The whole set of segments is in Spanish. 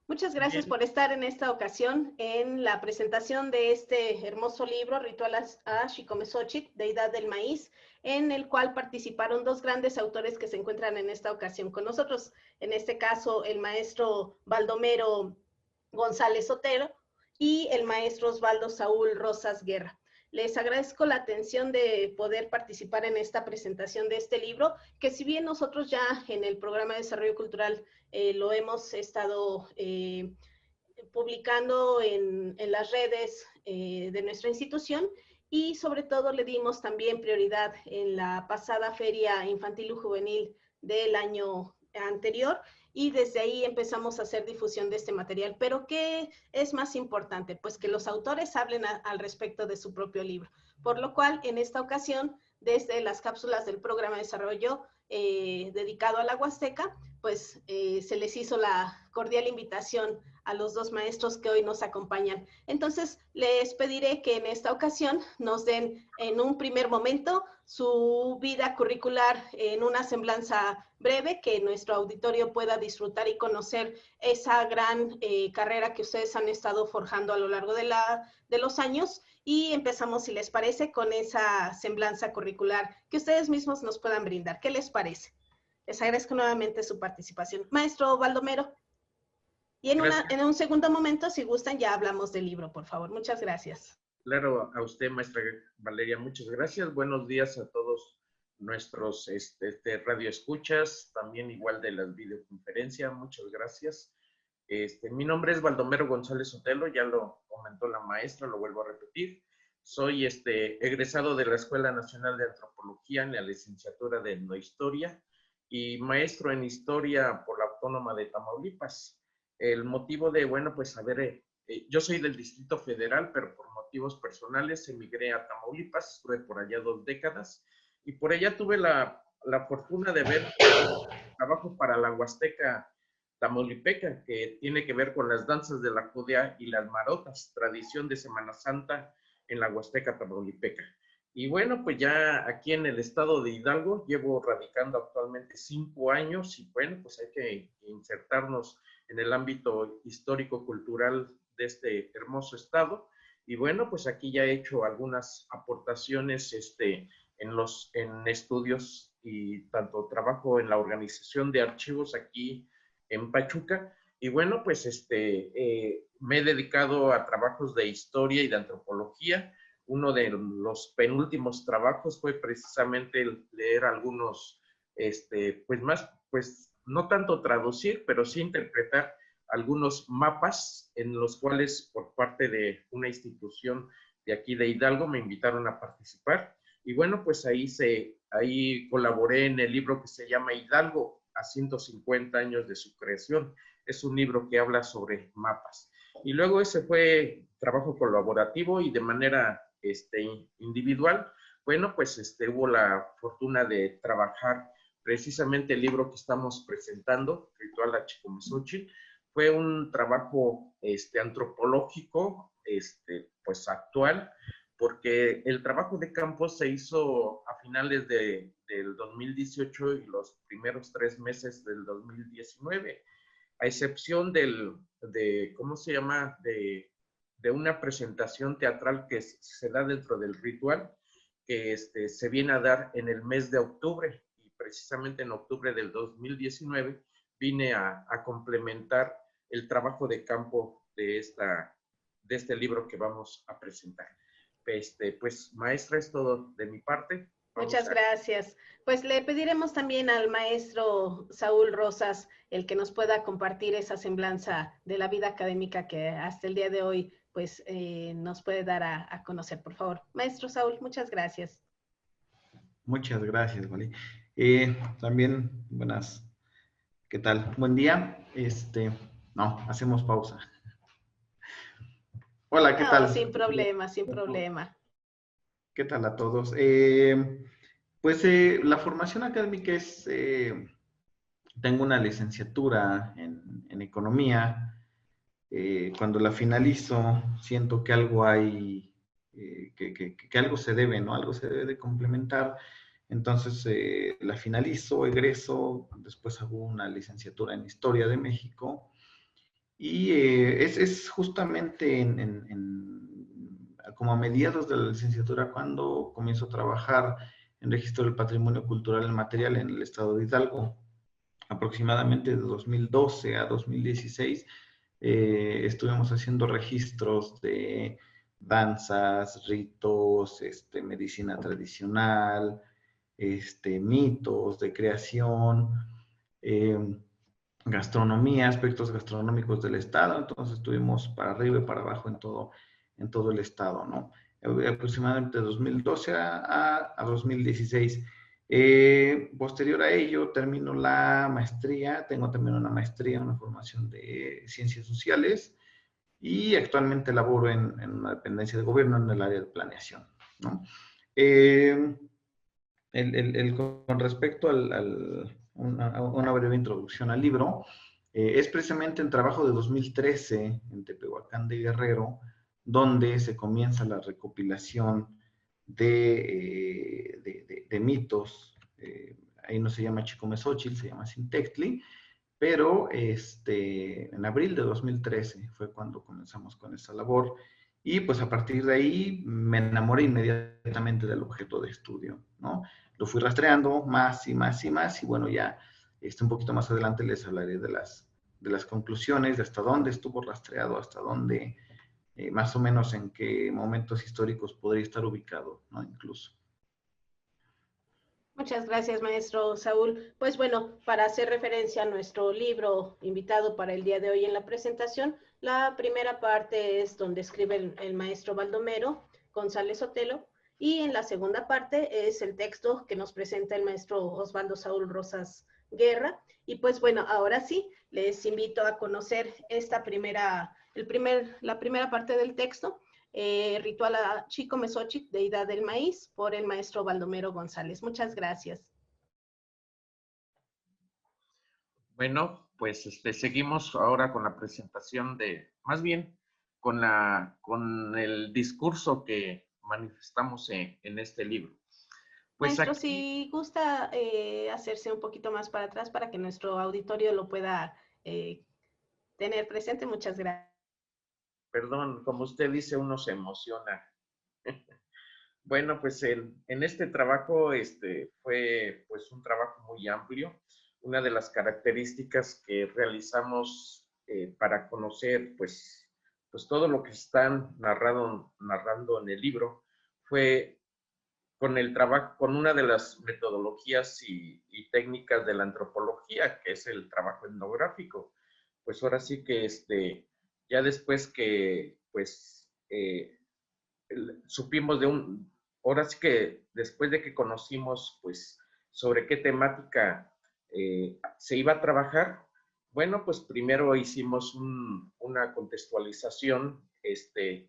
Muchas gracias por estar en esta ocasión en la presentación de este hermoso libro, Ritual a Xicomezochitl, Deidad del Maíz, en el cual participaron dos grandes autores que se encuentran en esta ocasión con nosotros. En este caso, el maestro Baldomero González Sotelo y el maestro Osvaldo Saúl Rosas Guerra. Les agradezco la atención de poder participar en esta presentación de este libro, que si bien nosotros ya en el programa de desarrollo cultural lo hemos estado publicando en las redes de nuestra institución, y sobre todo le dimos también prioridad en la pasada Feria Infantil y Juvenil del año anterior, y desde ahí empezamos a hacer difusión de este material. Pero ¿qué es más importante? Pues que los autores hablen al respecto de su propio libro, por lo cual en esta ocasión, desde las cápsulas del programa de desarrollo dedicado a la Huasteca, pues se les hizo la cordial invitación a los dos maestros que hoy nos acompañan. Entonces, les pediré que en esta ocasión nos den en un primer momento su vida curricular en una semblanza breve, que nuestro auditorio pueda disfrutar y conocer esa gran carrera que ustedes han estado forjando a lo largo de los años. Y empezamos, si les parece, con esa semblanza curricular que ustedes mismos nos puedan brindar. ¿Qué les parece? Les agradezco nuevamente su participación. Maestro Baldomero. Y en un segundo momento, si gustan, ya hablamos del libro, por favor. Muchas gracias. Claro, a usted, maestra Valeria, muchas gracias. Buenos días a todos nuestros radioescuchas, también igual de las videoconferencias. Muchas gracias. Mi nombre es Baldomero González Sotelo, ya lo comentó la maestra, lo vuelvo a repetir. Soy egresado de la Escuela Nacional de Antropología en la licenciatura de Etnohistoria y maestro en Historia por la Autónoma de Tamaulipas. El motivo de, bueno, pues yo soy del Distrito Federal, pero por motivos personales emigré a Tamaulipas, estuve por allá 2 décadas, y por allá tuve la fortuna de ver trabajo para la Huasteca tamaulipeca, que tiene que ver con las danzas de la judea y las marotas, tradición de Semana Santa en la Huasteca tamaulipeca. Y bueno, pues ya aquí en el estado de Hidalgo llevo radicando actualmente 5 años, y bueno, pues hay que insertarnos en el ámbito histórico-cultural de este hermoso estado. Y bueno, pues aquí ya he hecho algunas aportaciones en estudios, y tanto trabajo en la organización de archivos aquí en Pachuca. Y bueno, pues me he dedicado a trabajos de historia y de antropología. Uno de los penúltimos trabajos fue precisamente leer algunos, pues no tanto traducir, pero sí interpretar algunos mapas en los cuales por parte de una institución de aquí de Hidalgo me invitaron a participar. Y bueno, pues ahí colaboré en el libro que se llama Hidalgo a 150 años de su creación. Es un libro que habla sobre mapas. Y luego ese fue trabajo colaborativo, y de manera individual, bueno, pues hubo la fortuna de trabajar precisamente el libro que estamos presentando, Ritual a Xicomezochitl. Fue un trabajo antropológico, pues actual, porque el trabajo de campo se hizo a finales del 2018 y los primeros 3 meses del 2019, a excepción ¿cómo se llama?, de una presentación teatral que se da dentro del ritual, que se viene a dar en el mes de octubre, y precisamente en octubre del 2019 vine a complementar el trabajo de campo de este libro que vamos a presentar. Pues maestra, es todo de mi parte. Muchas gracias. Pues le pediremos también al maestro Saúl Rosas el que nos pueda compartir esa semblanza de la vida académica que hasta el día de hoy pues nos puede dar a conocer, por favor. Maestro Saúl, muchas gracias. Muchas gracias, Vale. También, buenas, ¿qué tal? Buen día. No, hacemos pausa. Hola, ¿qué No, tal? sin problema, sin problema. ¿Qué tal a todos? La formación académica es, tengo una licenciatura en economía. Cuando la finalizo, siento que algo hay, que algo se debe, ¿no? Algo se debe de complementar. Entonces, la finalizo, egreso, después hago una licenciatura en Historia de México. Y es justamente como a mediados de la licenciatura cuando comienzo a trabajar en registro del patrimonio cultural y material en el estado de Hidalgo. Aproximadamente de 2012 a 2016 estuvimos haciendo registros de danzas, ritos, medicina tradicional, mitos de creación, gastronomía, aspectos gastronómicos del estado. Entonces estuvimos para arriba y para abajo en todo el estado, ¿no? Aproximadamente de 2012 a 2016. Posterior a ello, termino la maestría. Tengo también una maestría, una formación de ciencias sociales y actualmente laboro en una dependencia de gobierno en el área de planeación, ¿no? Con respecto una breve introducción al libro, es precisamente el trabajo de 2013 en Tepehuacán de Guerrero, donde se comienza la recopilación de mitos. Ahí no se llama Chicomezochitl, se llama Xintectli, pero en abril de 2013 fue cuando comenzamos con esa labor. Y pues a partir de ahí me enamoré inmediatamente del objeto de estudio, ¿no? Lo fui rastreando más y más y más, y bueno, ya un poquito más adelante les hablaré de las conclusiones, de hasta dónde estuvo rastreado, hasta dónde, más o menos en qué momentos históricos podría estar ubicado, ¿no? Incluso. Muchas gracias, maestro Saúl. Pues bueno, para hacer referencia a nuestro libro invitado para el día de hoy en la presentación, la primera parte es donde escribe el maestro Baldomero González Sotelo, y en la segunda parte es el texto que nos presenta el maestro Osvaldo Saúl Rosas Guerra. Y pues bueno, ahora sí, les invito a conocer la primera parte del texto. Ritual a Chicomezochitl, deidad del maíz, por el maestro Baldomero González. Muchas gracias. Bueno, pues seguimos ahora con la presentación más bien con el discurso que manifestamos en este libro. Pues Maestro, aquí, si gusta hacerse un poquito más para atrás para que nuestro auditorio lo pueda tener presente, muchas gracias. perdón, como usted dice, uno se emociona. Bueno, pues en este trabajo fue pues un trabajo muy amplio. Una de las características que realizamos para conocer pues todo lo que están narrando en el libro fue con el trabajo, con una de las metodologías y técnicas de la antropología, que es el trabajo etnográfico. Pues ahora sí que ya después que pues supimos ahora sí que después de que conocimos pues sobre qué temática se iba a trabajar, bueno, pues primero hicimos una contextualización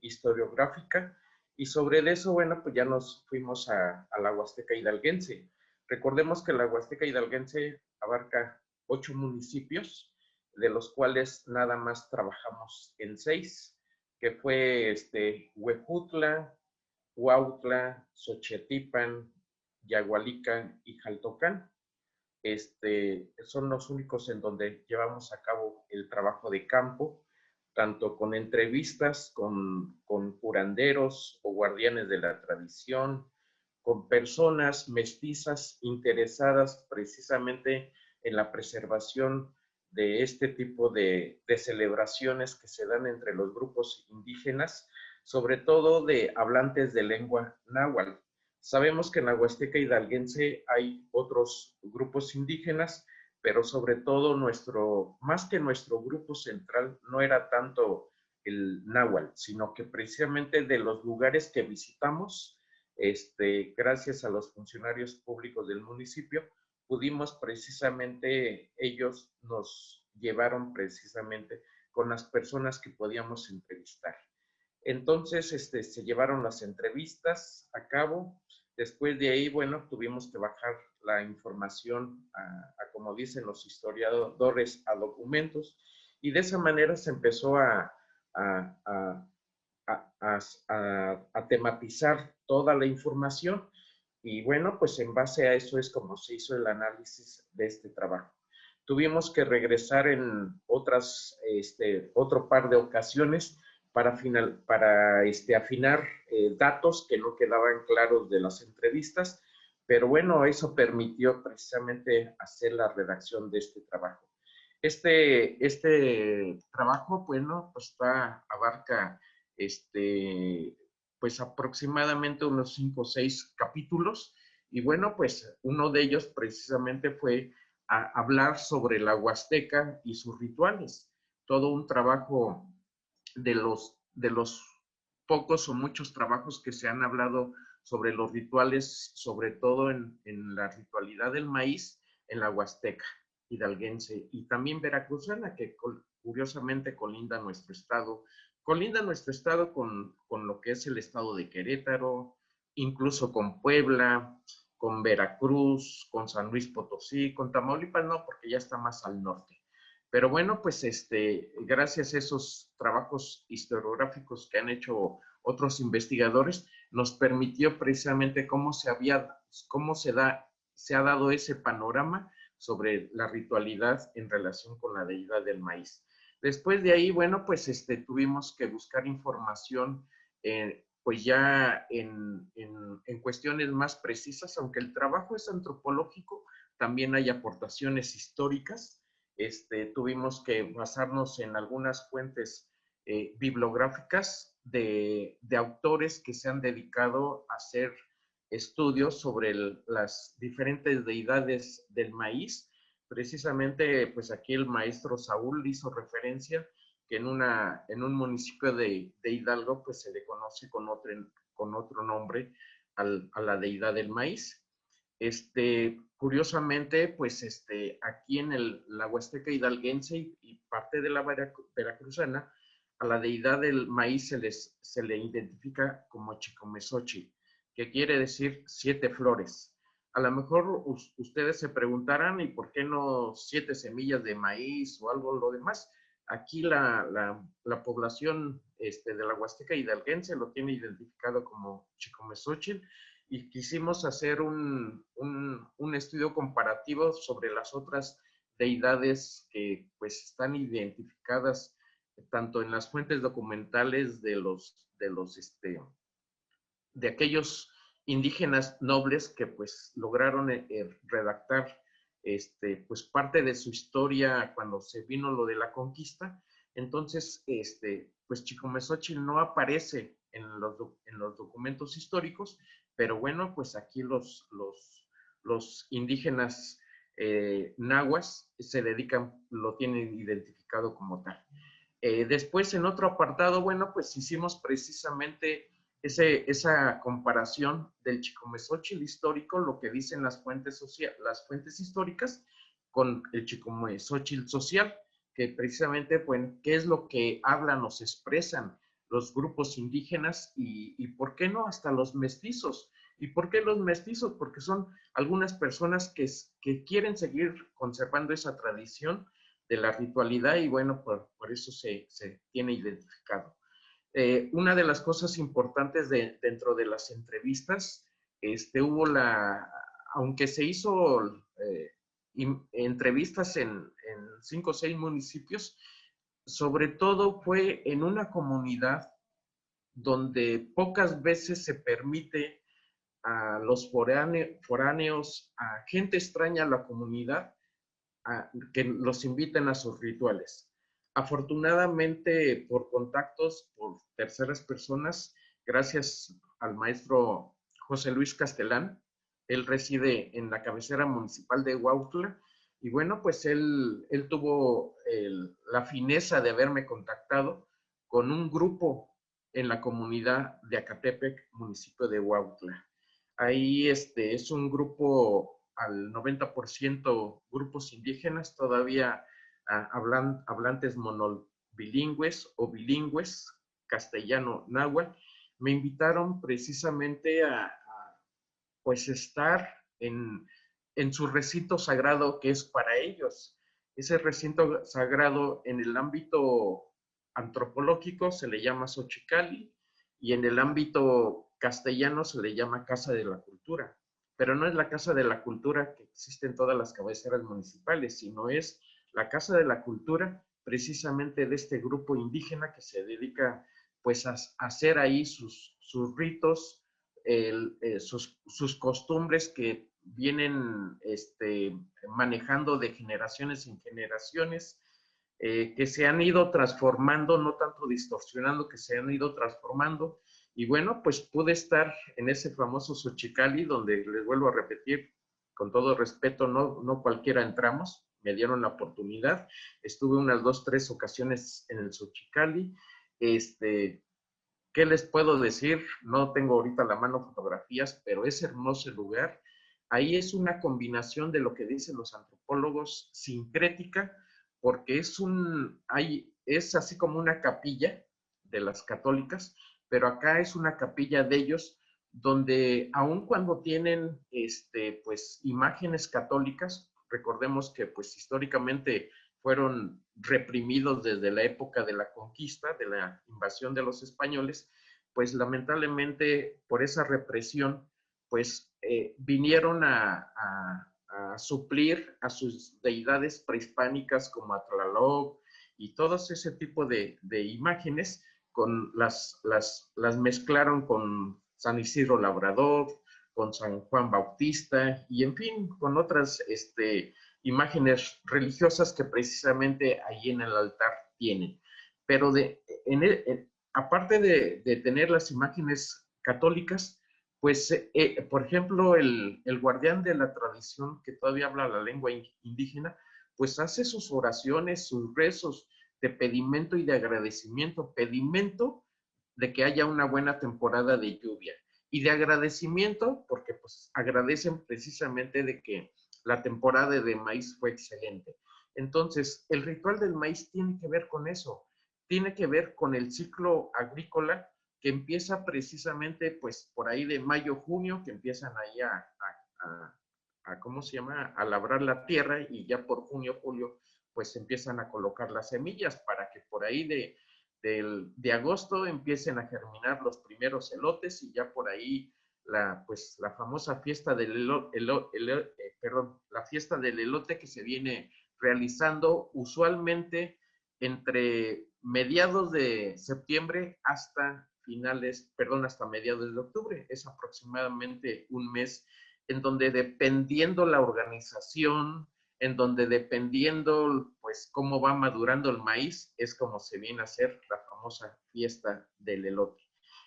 historiográfica, y sobre eso, bueno, pues ya nos fuimos a la Huasteca Hidalguense. Recordemos que la Huasteca Hidalguense abarca 8 municipios, de los cuales nada más trabajamos en 6, que fue Huejutla, Huautla, Xochetipan, Yagualica y Jaltocán. Son los únicos en donde llevamos a cabo el trabajo de campo, tanto con entrevistas con curanderos o guardianes de la tradición, con personas mestizas interesadas precisamente en la preservación de este tipo de celebraciones que se dan entre los grupos indígenas, sobre todo de hablantes de lengua náhuatl, Sabemos que en la Huasteca Hidalguense hay otros grupos indígenas, pero sobre todo más que nuestro grupo central, no era tanto el náhuatl, sino que precisamente de los lugares que visitamos, gracias a los funcionarios públicos del municipio, pudimos precisamente, ellos nos llevaron precisamente con las personas que podíamos entrevistar. Entonces, se llevaron las entrevistas a cabo. Después de ahí, bueno, tuvimos que bajar la información como dicen los historiadores, a documentos, y de esa manera se empezó a tematizar toda la información, y bueno, pues en base a eso es como se hizo el análisis de este trabajo. Tuvimos que regresar en otro par de ocasiones para afinar datos que no quedaban claros de las entrevistas, pero bueno, eso permitió precisamente hacer la redacción de este trabajo. Este trabajo, bueno, pues abarca pues aproximadamente unos 5 o 6 capítulos, y bueno, pues uno de ellos precisamente fue hablar sobre la Huasteca y sus rituales. Todo un trabajo de los pocos o muchos trabajos que se han hablado sobre los rituales, sobre todo en la ritualidad del maíz en la Huasteca hidalguense y también veracruzana, que curiosamente colinda nuestro estado con lo que es el estado de Querétaro, incluso con Puebla, con Veracruz, con San Luis Potosí, con Tamaulipas no, porque ya está más al norte. Pero bueno, pues gracias a esos trabajos historiográficos que han hecho otros investigadores, nos permitió precisamente cómo se ha dado ese panorama sobre la ritualidad en relación con la deidad del maíz. Después de ahí, bueno, pues tuvimos que buscar información, pues ya en cuestiones más precisas, aunque el trabajo es antropológico, también hay aportaciones históricas. Tuvimos que basarnos en algunas fuentes bibliográficas de autores que se han dedicado a hacer estudios sobre las diferentes deidades del maíz. Precisamente, pues aquí el maestro Saúl hizo referencia que en un municipio de Hidalgo, pues se le conoce con otro nombre a la deidad del maíz. Curiosamente, pues aquí en la Huasteca hidalguense y parte de la veracruzana, a la deidad del maíz se le identifica como Chicomezochitl, que quiere decir 7 flores. A lo mejor ustedes se preguntarán, ¿y por qué no 7 semillas de maíz o algo lo demás? Aquí la población de la Huasteca hidalguense lo tiene identificado como Chicomezochitl, y quisimos hacer un estudio comparativo sobre las otras deidades que pues están identificadas tanto en las fuentes documentales de aquellos indígenas nobles que pues lograron redactar pues parte de su historia cuando se vino lo de la conquista. Entonces, pues Chicomezochitl no aparece en los documentos históricos, pero bueno, pues aquí los indígenas nahuas se dedican, lo tienen identificado como tal. Después, en otro apartado, bueno, pues hicimos precisamente esa comparación del Chicomezochitl histórico, lo que dicen las fuentes históricas, con el Chicomezochitl social, que precisamente, pues, qué es lo que hablan, nos expresan los grupos indígenas y por qué no hasta los mestizos. ¿Y por qué los mestizos? Porque son algunas personas que quieren seguir conservando esa tradición de la ritualidad y bueno, por eso se tiene identificado. Una de las cosas importantes dentro de las entrevistas, hubo aunque se hizo entrevistas en 5 o 6 municipios, sobre todo fue en una comunidad donde pocas veces se permite a los foráneos, a gente extraña a la comunidad, que los inviten a sus rituales. Afortunadamente, por contactos, por terceras personas, gracias al maestro José Luis Castelán. Él reside en la cabecera municipal de Huautla. Y bueno, pues él tuvo la fineza de haberme contactado con un grupo en la comunidad de Acatepec, municipio de Huautla. Ahí es un grupo al 90% grupos indígenas, todavía hablantes monobilingües o bilingües, castellano, náhuatl. Me invitaron precisamente a pues estar en su recinto sagrado que es para ellos. Ese recinto sagrado en el ámbito antropológico se le llama Xochicalli y en el ámbito castellano se le llama Casa de la Cultura. Pero no es la Casa de la Cultura que existe en todas las cabeceras municipales, sino es la Casa de la Cultura precisamente de este grupo indígena que se dedica pues a hacer ahí sus ritos, sus costumbres que vienen manejando de generaciones en generaciones, que se han ido transformando, no tanto distorsionando, que se han ido transformando. Y bueno, pues pude estar en ese famoso Xochicalli, donde les vuelvo a repetir, con todo respeto, no cualquiera entramos, me dieron la oportunidad, estuve unas 2, 3 ocasiones en el Xochicalli. ¿Qué les puedo decir? No tengo ahorita a la mano fotografías, pero es hermoso el lugar. Ahí es una combinación de lo que dicen los antropólogos sincrética, porque es así como una capilla de las católicas, pero acá es una capilla de ellos donde aun cuando tienen pues imágenes católicas, recordemos que pues históricamente fueron reprimidos desde la época de la conquista, de la invasión de los españoles, pues lamentablemente por esa represión, pues vinieron a suplir a sus deidades prehispánicas como Atlaloc y todo ese tipo de imágenes, las mezclaron con San Isidro Labrador, con San Juan Bautista y en fin, con otras imágenes religiosas que precisamente allí en el altar tienen. Pero aparte de tener las imágenes católicas, pues, por ejemplo, el guardián de la tradición que todavía habla la lengua indígena, pues hace sus oraciones, sus rezos de pedimento y de agradecimiento. Pedimento de que haya una buena temporada de lluvia y de agradecimiento porque pues agradecen precisamente de que la temporada de maíz fue excelente. Entonces, el ritual del maíz tiene que ver con eso, tiene que ver con el ciclo agrícola que empieza precisamente pues por ahí de mayo, junio, que empiezan ahí ¿cómo se llama? A labrar la tierra y ya por junio, julio, pues empiezan a colocar las semillas para que por ahí de agosto empiecen a germinar los primeros elotes y ya por ahí la famosa fiesta la fiesta del elote que se viene realizando usualmente entre mediados de septiembre hasta mediados de octubre. Es aproximadamente un mes en donde dependiendo la organización, en donde dependiendo pues cómo va madurando el maíz, es como se viene a hacer la famosa fiesta del elote.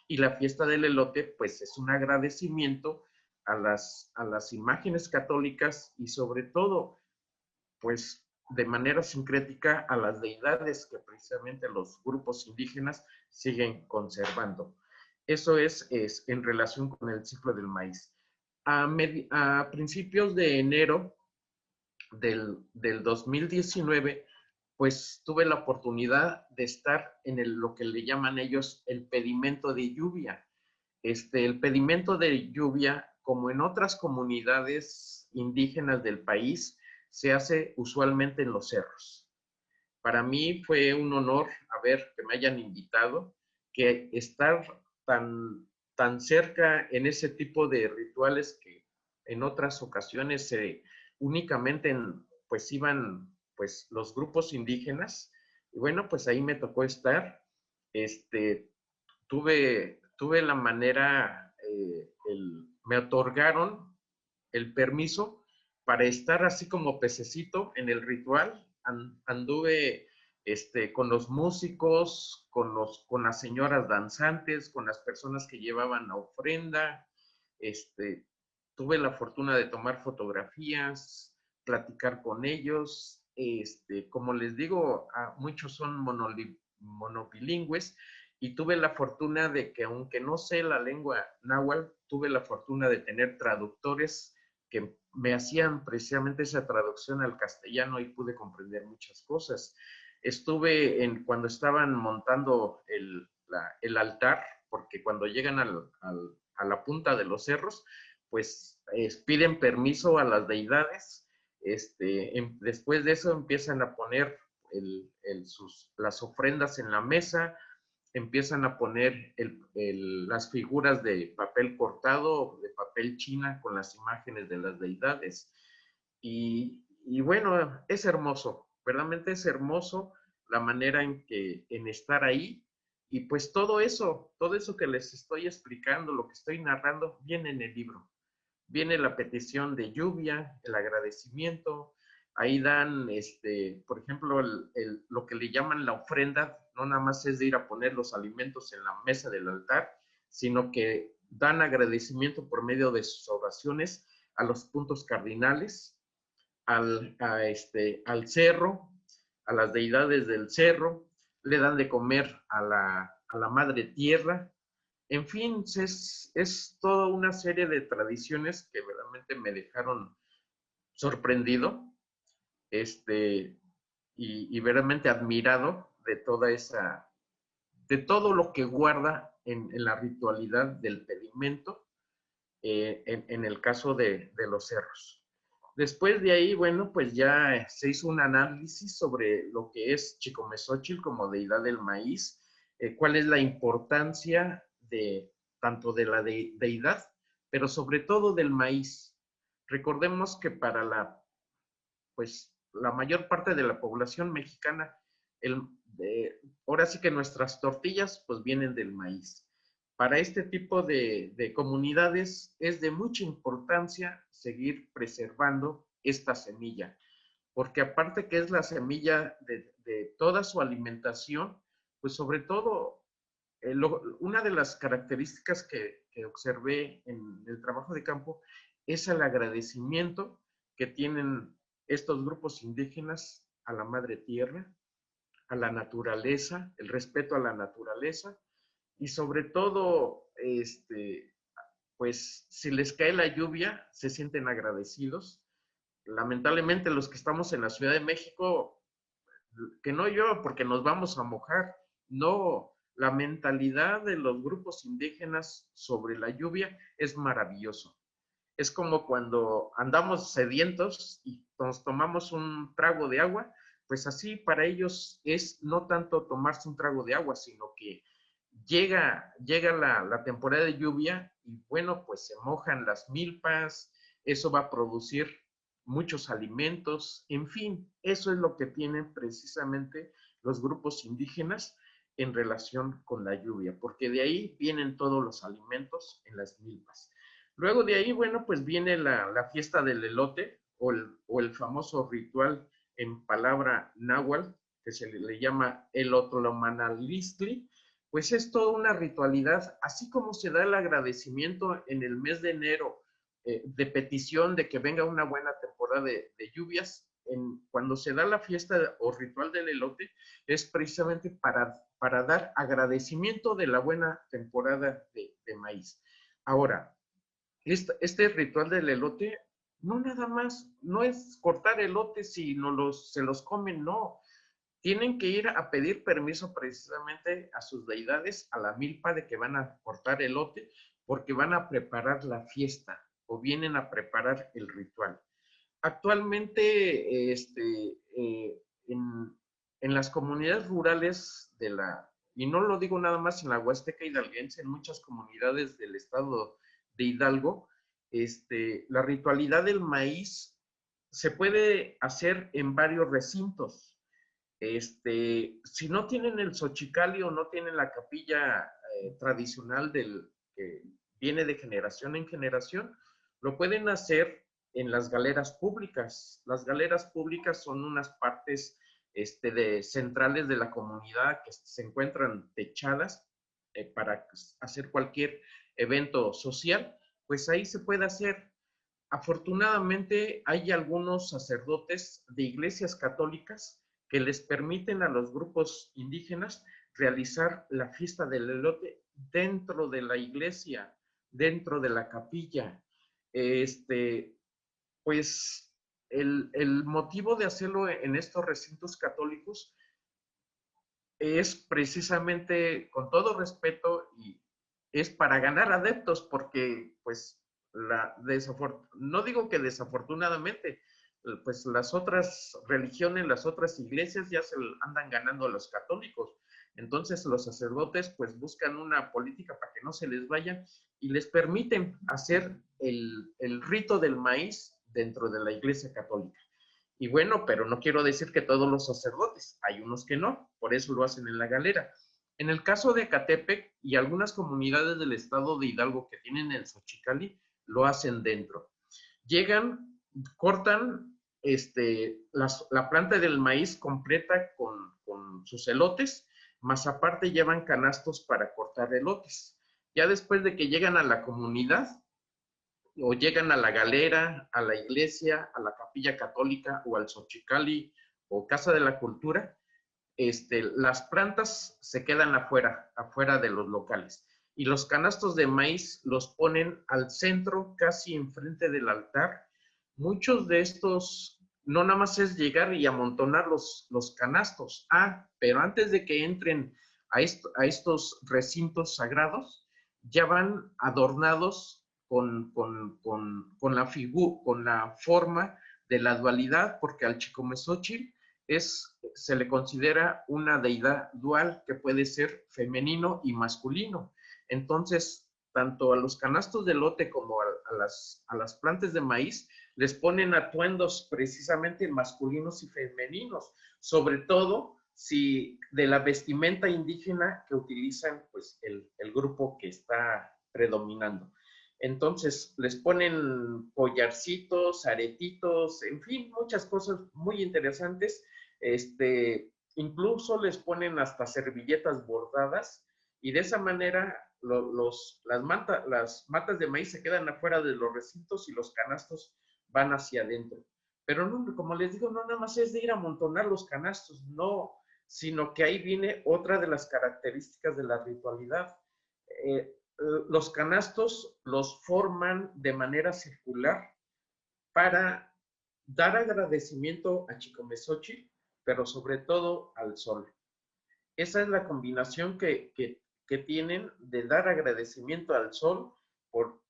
Y la fiesta del elote pues es un agradecimiento a las imágenes católicas y sobre todo pues de manera sincrética a las deidades que precisamente los grupos indígenas siguen conservando. Eso es en relación con el ciclo del maíz. A principios de enero del 2019, pues tuve la oportunidad de estar en lo que le llaman ellos el pedimento de lluvia. El pedimento de lluvia, como en otras comunidades indígenas del país, se hace usualmente en los cerros. Para mí fue un honor que me hayan invitado, que estar tan cerca en ese tipo de rituales que en otras ocasiones únicamente pues iban pues los grupos indígenas. Y bueno, pues ahí me tocó estar. Tuve la manera, me otorgaron el permiso para estar así como pececito en el ritual. Anduve con los músicos, con las señoras danzantes, con las personas que llevaban la ofrenda, Tuve la fortuna de tomar fotografías, platicar con ellos. Como les digo, muchos son monobilingües, y tuve la fortuna de que, aunque no sé la lengua náhuatl, tuve la fortuna de tener traductores que me hacían precisamente esa traducción al castellano, y pude comprender muchas cosas. Estuve cuando estaban montando el altar, porque cuando llegan a la punta de los cerros, pues piden permiso a las deidades. Después de eso empiezan a poner las ofrendas en la mesa, empiezan a poner las figuras de papel cortado, de papel china, con las imágenes de las deidades. Y bueno, es hermoso, verdaderamente es hermoso la manera en estar ahí. Y pues todo eso que les estoy explicando, lo que estoy narrando, viene en el libro. Viene la petición de lluvia, el agradecimiento. Ahí dan, por ejemplo, lo que le llaman la ofrenda. No nada más es de ir a poner los alimentos en la mesa del altar, sino que dan agradecimiento por medio de sus oraciones a los puntos cardinales, al cerro, a las deidades del cerro, le dan de comer a la madre tierra. En fin, es toda una serie de tradiciones que verdaderamente me dejaron sorprendido, y verdaderamente admirado de de todo lo que guarda en la ritualidad del pedimento, en el caso de los cerros. Después de ahí, bueno, pues ya se hizo un análisis sobre lo que es Chicomezochitl como deidad del maíz, cuál es la importancia tanto de la deidad, pero sobre todo del maíz. Recordemos que para la mayor parte de la población mexicana, ahora sí que nuestras tortillas pues vienen del maíz. Para este tipo de comunidades es de mucha importancia seguir preservando esta semilla, porque aparte que es la semilla de toda su alimentación, pues sobre todo, una de las características que observé en el trabajo de campo es el agradecimiento que tienen estos grupos indígenas a la madre tierra, a la naturaleza, el respeto a la naturaleza, y sobre todo, pues si les cae la lluvia, se sienten agradecidos. Lamentablemente los que estamos en la Ciudad de México, que no llueva porque nos vamos a mojar. No, la mentalidad de los grupos indígenas sobre la lluvia es maravilloso. Es como cuando andamos sedientos y nos tomamos un trago de agua, pues así para ellos es no tanto tomarse un trago de agua, sino que llega la temporada de lluvia y bueno, pues se mojan las milpas, eso va a producir muchos alimentos, en fin, eso es lo que tienen precisamente los grupos indígenas en relación con la lluvia, porque de ahí vienen todos los alimentos en las milpas. Luego de ahí, bueno, pues viene la fiesta del elote o el famoso ritual en palabra náhuatl, que se le llama Elotlomanalistli. Pues es toda una ritualidad, así como se da el agradecimiento en el mes de enero, de petición de que venga una buena temporada de lluvias. Cuando se da la fiesta o ritual del elote, es precisamente para dar agradecimiento de la buena temporada de maíz. Ahora, este ritual del elote no nada más, no es cortar elotes si se los comen, no. Tienen que ir a pedir permiso precisamente a sus deidades, a la milpa, de que van a cortar elote, porque van a preparar la fiesta o vienen a preparar el ritual. Actualmente, en las comunidades rurales y no lo digo nada más en la Huasteca hidalguense, en muchas comunidades del estado de Hidalgo, la ritualidad del maíz se puede hacer en varios recintos. Si no tienen el Xochicalli o no tienen la capilla tradicional que viene de generación en generación, lo pueden hacer en las galeras públicas. Las galeras públicas son unas partes centrales de la comunidad que se encuentran techadas para hacer cualquier evento social. pues ahí se puede hacer. Afortunadamente hay algunos sacerdotes de iglesias católicas que les permiten a los grupos indígenas realizar la fiesta del elote dentro de la iglesia, dentro de la capilla. Pues el motivo de hacerlo en estos recintos católicos es precisamente, con todo respeto, y es para ganar adeptos, porque pues no digo que desafortunadamente, pues las otras religiones, las otras iglesias ya se andan ganando a los católicos. Entonces los sacerdotes pues buscan una política para que no se les vaya y les permiten hacer el rito del maíz dentro de la iglesia católica. Y bueno, pero no quiero decir que todos los sacerdotes, hay unos que no, por eso lo hacen en la galera. En el caso de Ecatepec y algunas comunidades del estado de Hidalgo que tienen el Xochicalli, lo hacen dentro. Llegan, cortan la planta del maíz completa con sus elotes, más aparte llevan canastos para cortar elotes. Ya después de que llegan a la comunidad, o llegan a la galera, a la iglesia, a la capilla católica o al Xochicalli o Casa de la Cultura, las plantas se quedan afuera de los locales. Y los canastos de maíz los ponen al centro, casi enfrente del altar. Muchos de estos, no nada más es llegar y amontonar los canastos. Pero antes de que entren a estos recintos sagrados, ya van adornados con la forma de la dualidad, porque al Chicomezochitl se le considera una deidad dual que puede ser femenino y masculino. Entonces, tanto a los canastos de elote como a las plantas de maíz les ponen atuendos precisamente masculinos y femeninos, sobre todo si de la vestimenta indígena que utilizan pues el grupo que está predominando. Entonces, les ponen collarcitos, aretitos, en fin, muchas cosas muy interesantes. Incluso les ponen hasta servilletas bordadas y de esa manera las matas de maíz se quedan afuera de los recintos y los canastos van hacia adentro. Pero no, como les digo, no nada más es de ir a amontonar los canastos, no, sino que ahí viene otra de las características de la ritualidad. Los canastos los forman de manera circular para dar agradecimiento a Chicomezochitl, pero sobre todo al sol. Esa es la combinación que tienen de dar agradecimiento al sol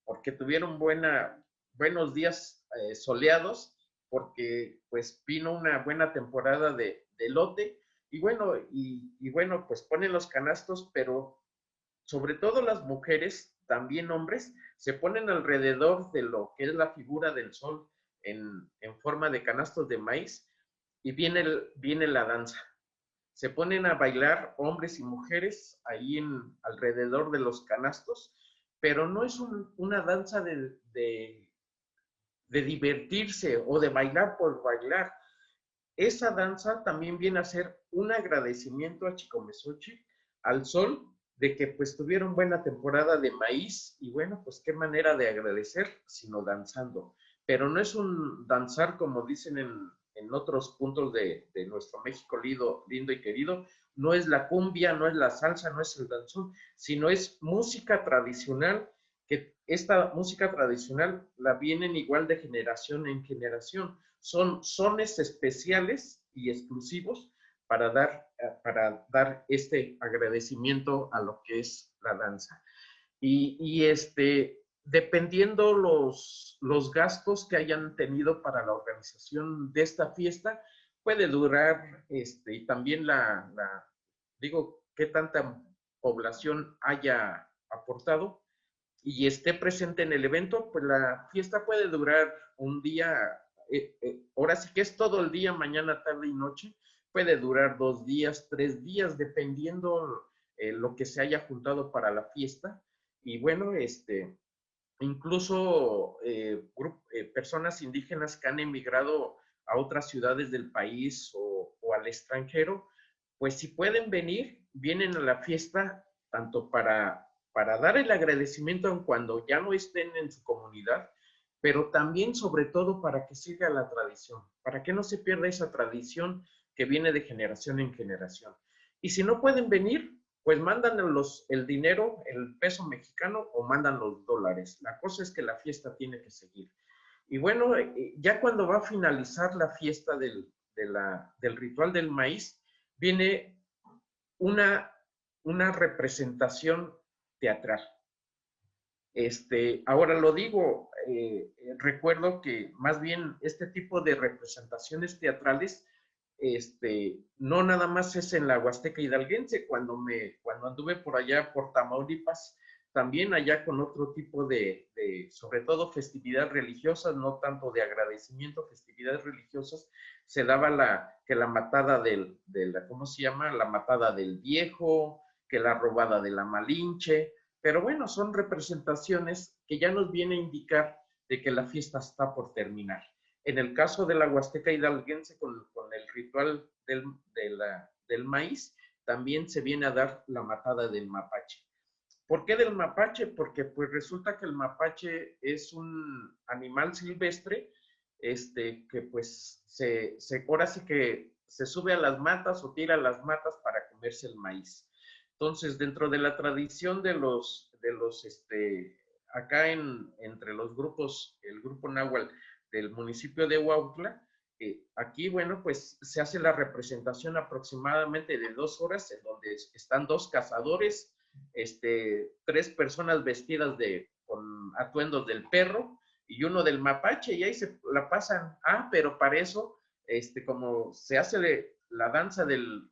porque tuvieron buenos días soleados, porque pues vino una buena temporada de elote, y bueno, pues ponen los canastos, pero sobre todo las mujeres, también hombres, se ponen alrededor de lo que es la figura del sol en forma de canastos de maíz, y viene la danza. Se ponen a bailar hombres y mujeres ahí alrededor de los canastos, pero no es una danza de divertirse o de bailar por bailar. Esa danza también viene a ser un agradecimiento a Chicomezochitl, al sol, de que pues tuvieron buena temporada de maíz, y bueno, pues qué manera de agradecer, sino danzando. Pero no es un danzar como dicen en otros puntos de nuestro México lindo y querido, no es la cumbia, no es la salsa, no es el danzón, sino es música tradicional, que esta música tradicional la vienen igual de generación en generación. Son sones especiales y exclusivos para dar este agradecimiento a lo que es la danza. Y dependiendo los gastos que hayan tenido para la organización de esta fiesta, puede durar, y también digo, qué tanta población haya aportado y esté presente en el evento, pues la fiesta puede durar un día, ahora sí que es todo el día, mañana, tarde y noche, puede durar 2 días, 3 días, dependiendo lo que se haya juntado para la fiesta. Y bueno, incluso personas indígenas que han emigrado a otras ciudades del país o al extranjero, pues si pueden venir, vienen a la fiesta tanto para para dar el agradecimiento cuando ya no estén en su comunidad, pero también sobre todo para que siga la tradición, para que no se pierda esa tradición que viene de generación en generación. Y si no pueden venir, pues mandan el dinero, el peso mexicano, o mandan los dólares. La cosa es que la fiesta tiene que seguir. Y bueno, ya cuando va a finalizar la fiesta del ritual del maíz, viene una representación teatral. Ahora lo digo, recuerdo que más bien este tipo de representaciones teatrales, no nada más es en la Huasteca Hidalguense. Cuando anduve por allá por Tamaulipas, también allá con otro tipo de sobre todo festividades religiosas, no tanto de agradecimiento, festividades religiosas, se daba la matada ¿cómo se llama? La matada del viejo, que la robada de la Malinche. Pero bueno, son representaciones que ya nos viene a indicar de que la fiesta está por terminar. En el caso de la Huasteca Hidalguense, con el ritual del maíz, también se viene a dar la matada del mapache. ¿Por qué del mapache? Porque pues resulta que el mapache es un animal silvestre, que pues ahora sí que se sube a las matas o tira a las matas para comerse el maíz. Entonces, dentro de la tradición acá entre los grupos, el grupo náhuatl del municipio de Huautla, aquí, bueno, pues se hace la representación aproximadamente de 2 horas, en donde están 2 cazadores, 3 personas vestidas con atuendos del perro y uno del mapache, y ahí se la pasan. Pero para eso, como se hace la danza del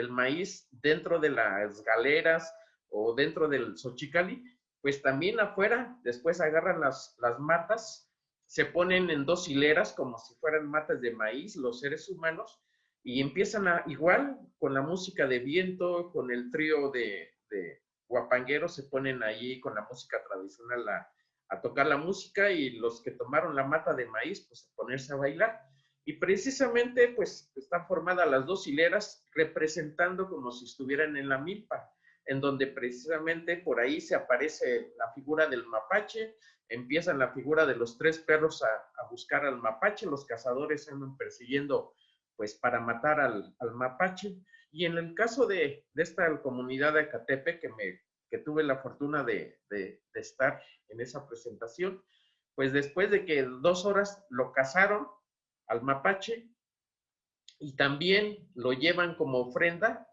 maíz dentro de las galeras o dentro del Xochicali, pues también afuera, después agarran las matas, se ponen en 2 hileras como si fueran matas de maíz, los seres humanos, y empiezan igual con la música de viento, con el trío de guapangueros, se ponen ahí con la música tradicional a tocar la música, y los que tomaron la mata de maíz, pues a ponerse a bailar. Y precisamente, pues, están formadas las 2 hileras, representando como si estuvieran en la milpa, en donde precisamente por ahí se aparece la figura del mapache, empiezan la figura de los 3 perros a buscar al mapache, los cazadores andan persiguiendo, pues, para matar al mapache. Y en el caso de esta comunidad de Acatepe, que tuve la fortuna de estar en esa presentación, pues después de que 2 horas lo cazaron al mapache, y también lo llevan como ofrenda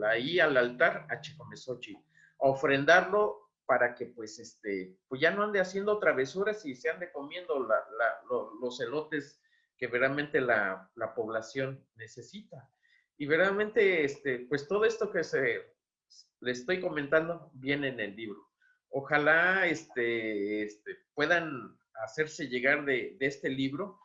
ahí al altar a Chicomezochitl, a ofrendarlo para que pues ya no ande haciendo travesuras y se ande comiendo los elotes que verdaderamente la población necesita. Y verdaderamente pues todo esto que le estoy comentando viene en el libro. Ojalá puedan hacerse llegar de este libro,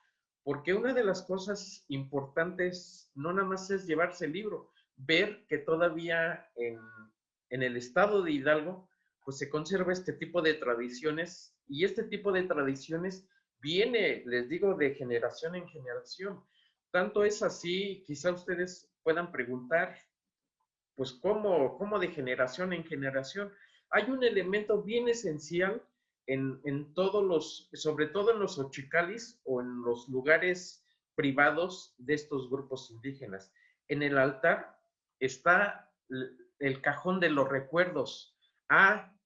porque una de las cosas importantes no nada más es llevarse el libro, ver que todavía en el estado de Hidalgo pues se conserva este tipo de tradiciones, y este tipo de tradiciones viene, les digo, de generación en generación. Tanto es así, quizá ustedes puedan preguntar, pues ¿cómo de generación en generación? Hay un elemento bien esencial en todos sobre todo en los xochicalis o en los lugares privados de estos grupos indígenas. En el altar está el cajón de los recuerdos.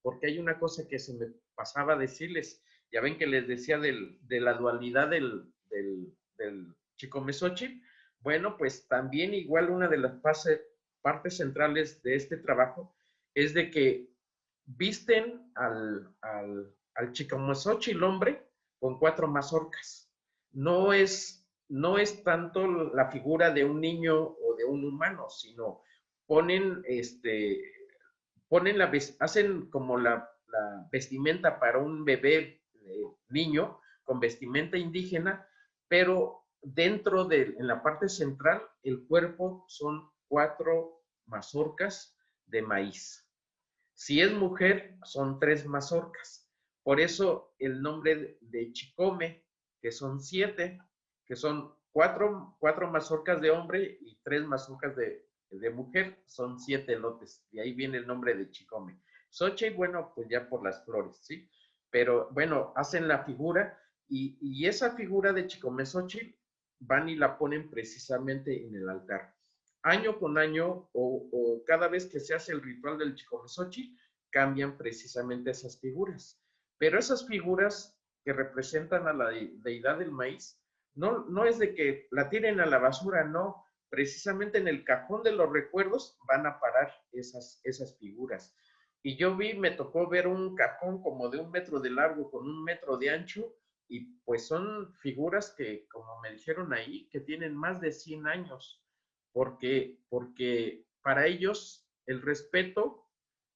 Porque hay una cosa que se me pasaba a decirles. Ya ven que les decía de la dualidad del Chicomezochitl. Bueno, pues también igual una de las partes centrales de este trabajo es de que visten al Chicomezochitl hombre con 4 mazorcas. No es tanto la figura de un niño o de un humano, sino hacen como la vestimenta para un bebé niño con vestimenta indígena, pero en la parte central, el cuerpo son 4 mazorcas de maíz. Si es mujer, son 3 mazorcas. Por eso el nombre de Chicome, que son 7, que son 4 mazorcas de hombre y 3 mazorcas de mujer, son 7 elotes, y ahí viene el nombre de Chicome. Xochitl, bueno, pues ya por las flores, ¿sí? Pero bueno, hacen la figura, y esa figura de Chicome Xochitl van y la ponen precisamente en el altar. Año con año, o cada vez que se hace el ritual del Chicome Xochitl, cambian precisamente esas figuras. Pero esas figuras que representan a la deidad del maíz, no es de que la tiren a la basura, no. Precisamente en el cajón de los recuerdos van a parar esas figuras. Y yo me tocó ver un cajón como de 1 metro de largo con 1 metro de ancho, y pues son figuras que, como me dijeron ahí, que tienen más de 100 años, porque para ellos el respeto,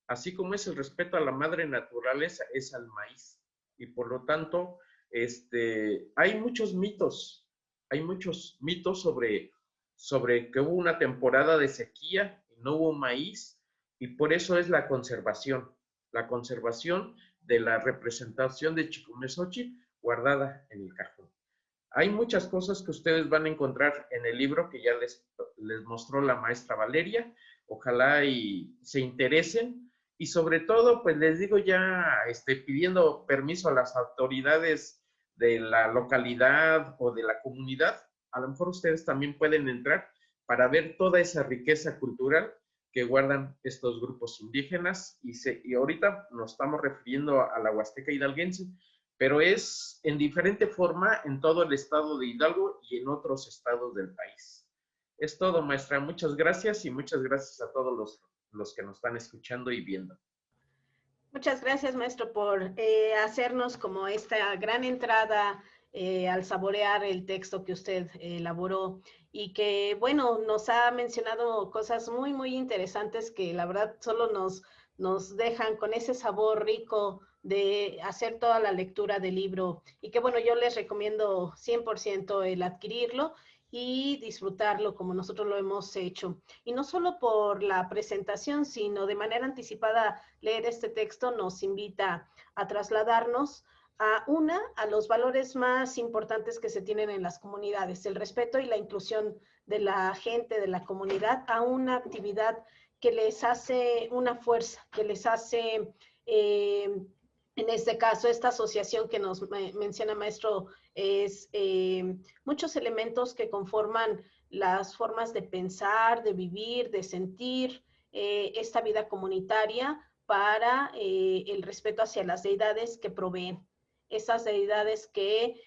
así como es el respeto a la madre naturaleza, es al maíz. Y por lo tanto, hay muchos mitos sobre que hubo una temporada de sequía y no hubo maíz, y por eso es la conservación de la representación de Chicome Xochitl guardada en el cajón. Hay muchas cosas que ustedes van a encontrar en el libro que ya les mostró la maestra Valeria. Ojalá y se interesen, y sobre todo, pues les digo ya, pidiendo permiso a las autoridades de la localidad o de la comunidad, a lo mejor ustedes también pueden entrar para ver toda esa riqueza cultural que guardan estos grupos indígenas, y ahorita nos estamos refiriendo a la Huasteca hidalguense, pero es en diferente forma en todo el estado de Hidalgo y en otros estados del país. Es todo, maestra. Muchas gracias, y muchas gracias a todos los que nos están escuchando y viendo. Muchas gracias, maestro, por hacernos como esta gran entrada al saborear el texto que usted elaboró, y que, bueno, nos ha mencionado cosas muy, muy interesantes que la verdad solo nos dejan con ese sabor rico de hacer toda la lectura del libro, y que, bueno, yo les recomiendo 100% el adquirirlo y disfrutarlo como nosotros lo hemos hecho. Y no solo por la presentación, sino de manera anticipada, leer este texto nos invita a trasladarnos a los valores más importantes que se tienen en las comunidades, el respeto y la inclusión de la gente, de la comunidad, a una actividad que les hace una fuerza, que les hace, en este caso, esta asociación que nos menciona maestro, es muchos elementos que conforman las formas de pensar, de vivir, de sentir esta vida comunitaria para el respeto hacia las deidades que proveen. Esas deidades que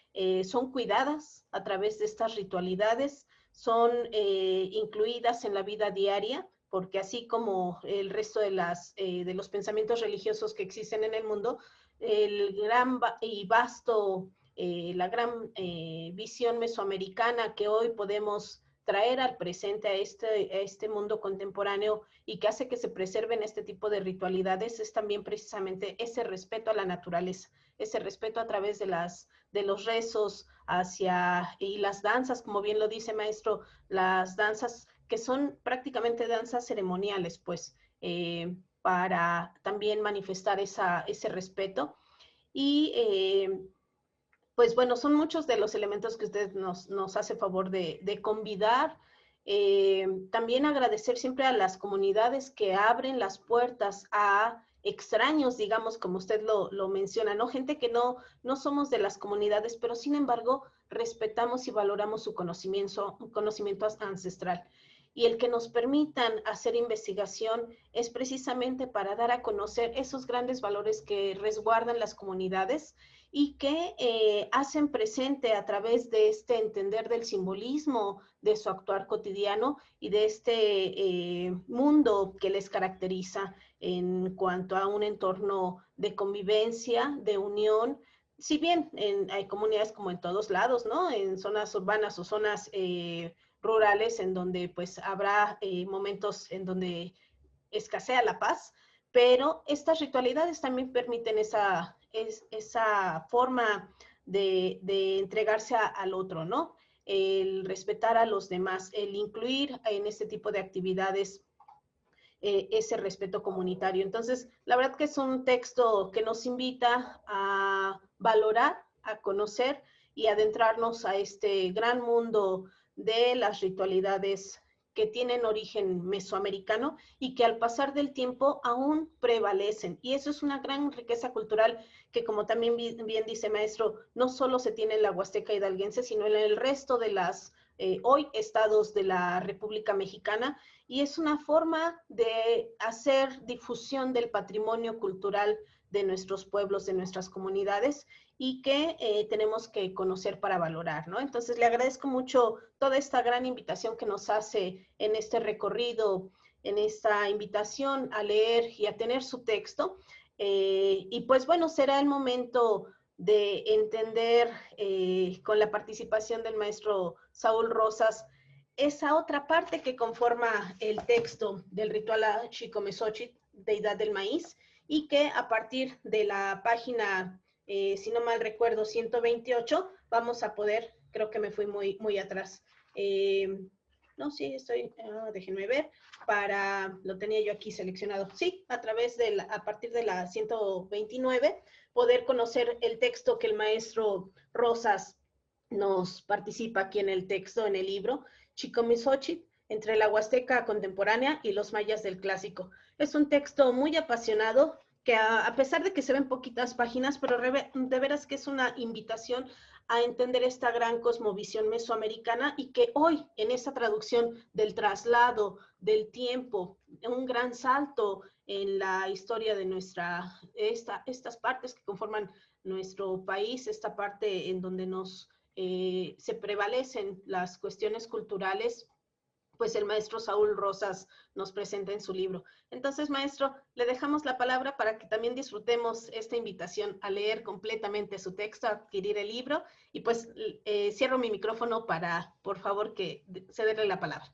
son cuidadas a través de estas ritualidades, son incluidas en la vida diaria, porque así como el resto de los pensamientos religiosos que existen en el mundo, el gran y vasto, la gran visión mesoamericana que hoy podemos traer al presente a este mundo contemporáneo, y que hace que se preserven este tipo de ritualidades, es también precisamente ese respeto a la naturaleza, ese respeto a través de los rezos y las danzas, como bien lo dice maestro, las danzas que son prácticamente danzas ceremoniales, pues, para también manifestar ese respeto. Y pues bueno, son muchos de los elementos que usted nos hace favor de convidar. También agradecer siempre a las comunidades que abren las puertas a extraños, digamos, como usted lo menciona, ¿no? Gente que no somos de las comunidades, pero sin embargo respetamos y valoramos su conocimiento ancestral. Y el que nos permitan hacer investigación es precisamente para dar a conocer esos grandes valores que resguardan las comunidades, y que hacen presente a través de este entender del simbolismo de su actuar cotidiano y de este mundo que les caracteriza en cuanto a un entorno de convivencia, de unión. Si bien hay comunidades como en todos lados, ¿no? En zonas urbanas o zonas rurales en donde pues habrá momentos en donde escasea la paz, pero estas ritualidades también permiten esa forma de entregarse al otro, ¿no? El respetar a los demás, el incluir en este tipo de actividades ese respeto comunitario. Entonces, la verdad que es un texto que nos invita a valorar, a conocer y adentrarnos a este gran mundo de las ritualidades que tienen origen mesoamericano y que al pasar del tiempo aún prevalecen. Y eso es una gran riqueza cultural que, como también bien dice maestro, no solo se tiene en la Huasteca hidalguense, sino en el resto de las hoy estados de la República Mexicana, y es una forma de hacer difusión del patrimonio cultural de nuestros pueblos, de nuestras comunidades, y que tenemos que conocer para valorar, ¿no? Entonces le agradezco mucho toda esta gran invitación que nos hace en este recorrido, en esta invitación a leer y a tener su texto. Y pues bueno, será el momento de entender con la participación del maestro Saúl Rosas esa otra parte que conforma el texto del ritual a Xicomezochitl, deidad del maíz, y que a partir de la página, si no mal recuerdo, 128, vamos a poder, creo que me fui muy atrás. No, sí, estoy, déjenme ver, lo tenía yo aquí seleccionado. Sí, a partir de la 129, poder conocer el texto que el maestro Rosas nos participa aquí en el texto, en el libro, Xicomezochitl, entre la Huasteca contemporánea y los mayas del clásico. Es un texto muy apasionado, que a pesar de que se ven poquitas páginas, pero de veras que es una invitación a entender esta gran cosmovisión mesoamericana, y que hoy, en esta traducción del traslado, del tiempo, un gran salto en la historia de estas partes que conforman nuestro país, esta parte en donde se prevalecen las cuestiones culturales, pues el maestro Saúl Rosas nos presenta en su libro. Entonces, maestro, le dejamos la palabra para que también disfrutemos esta invitación a leer completamente su texto, a adquirir el libro, y pues cierro mi micrófono para, por favor, que cederle la palabra.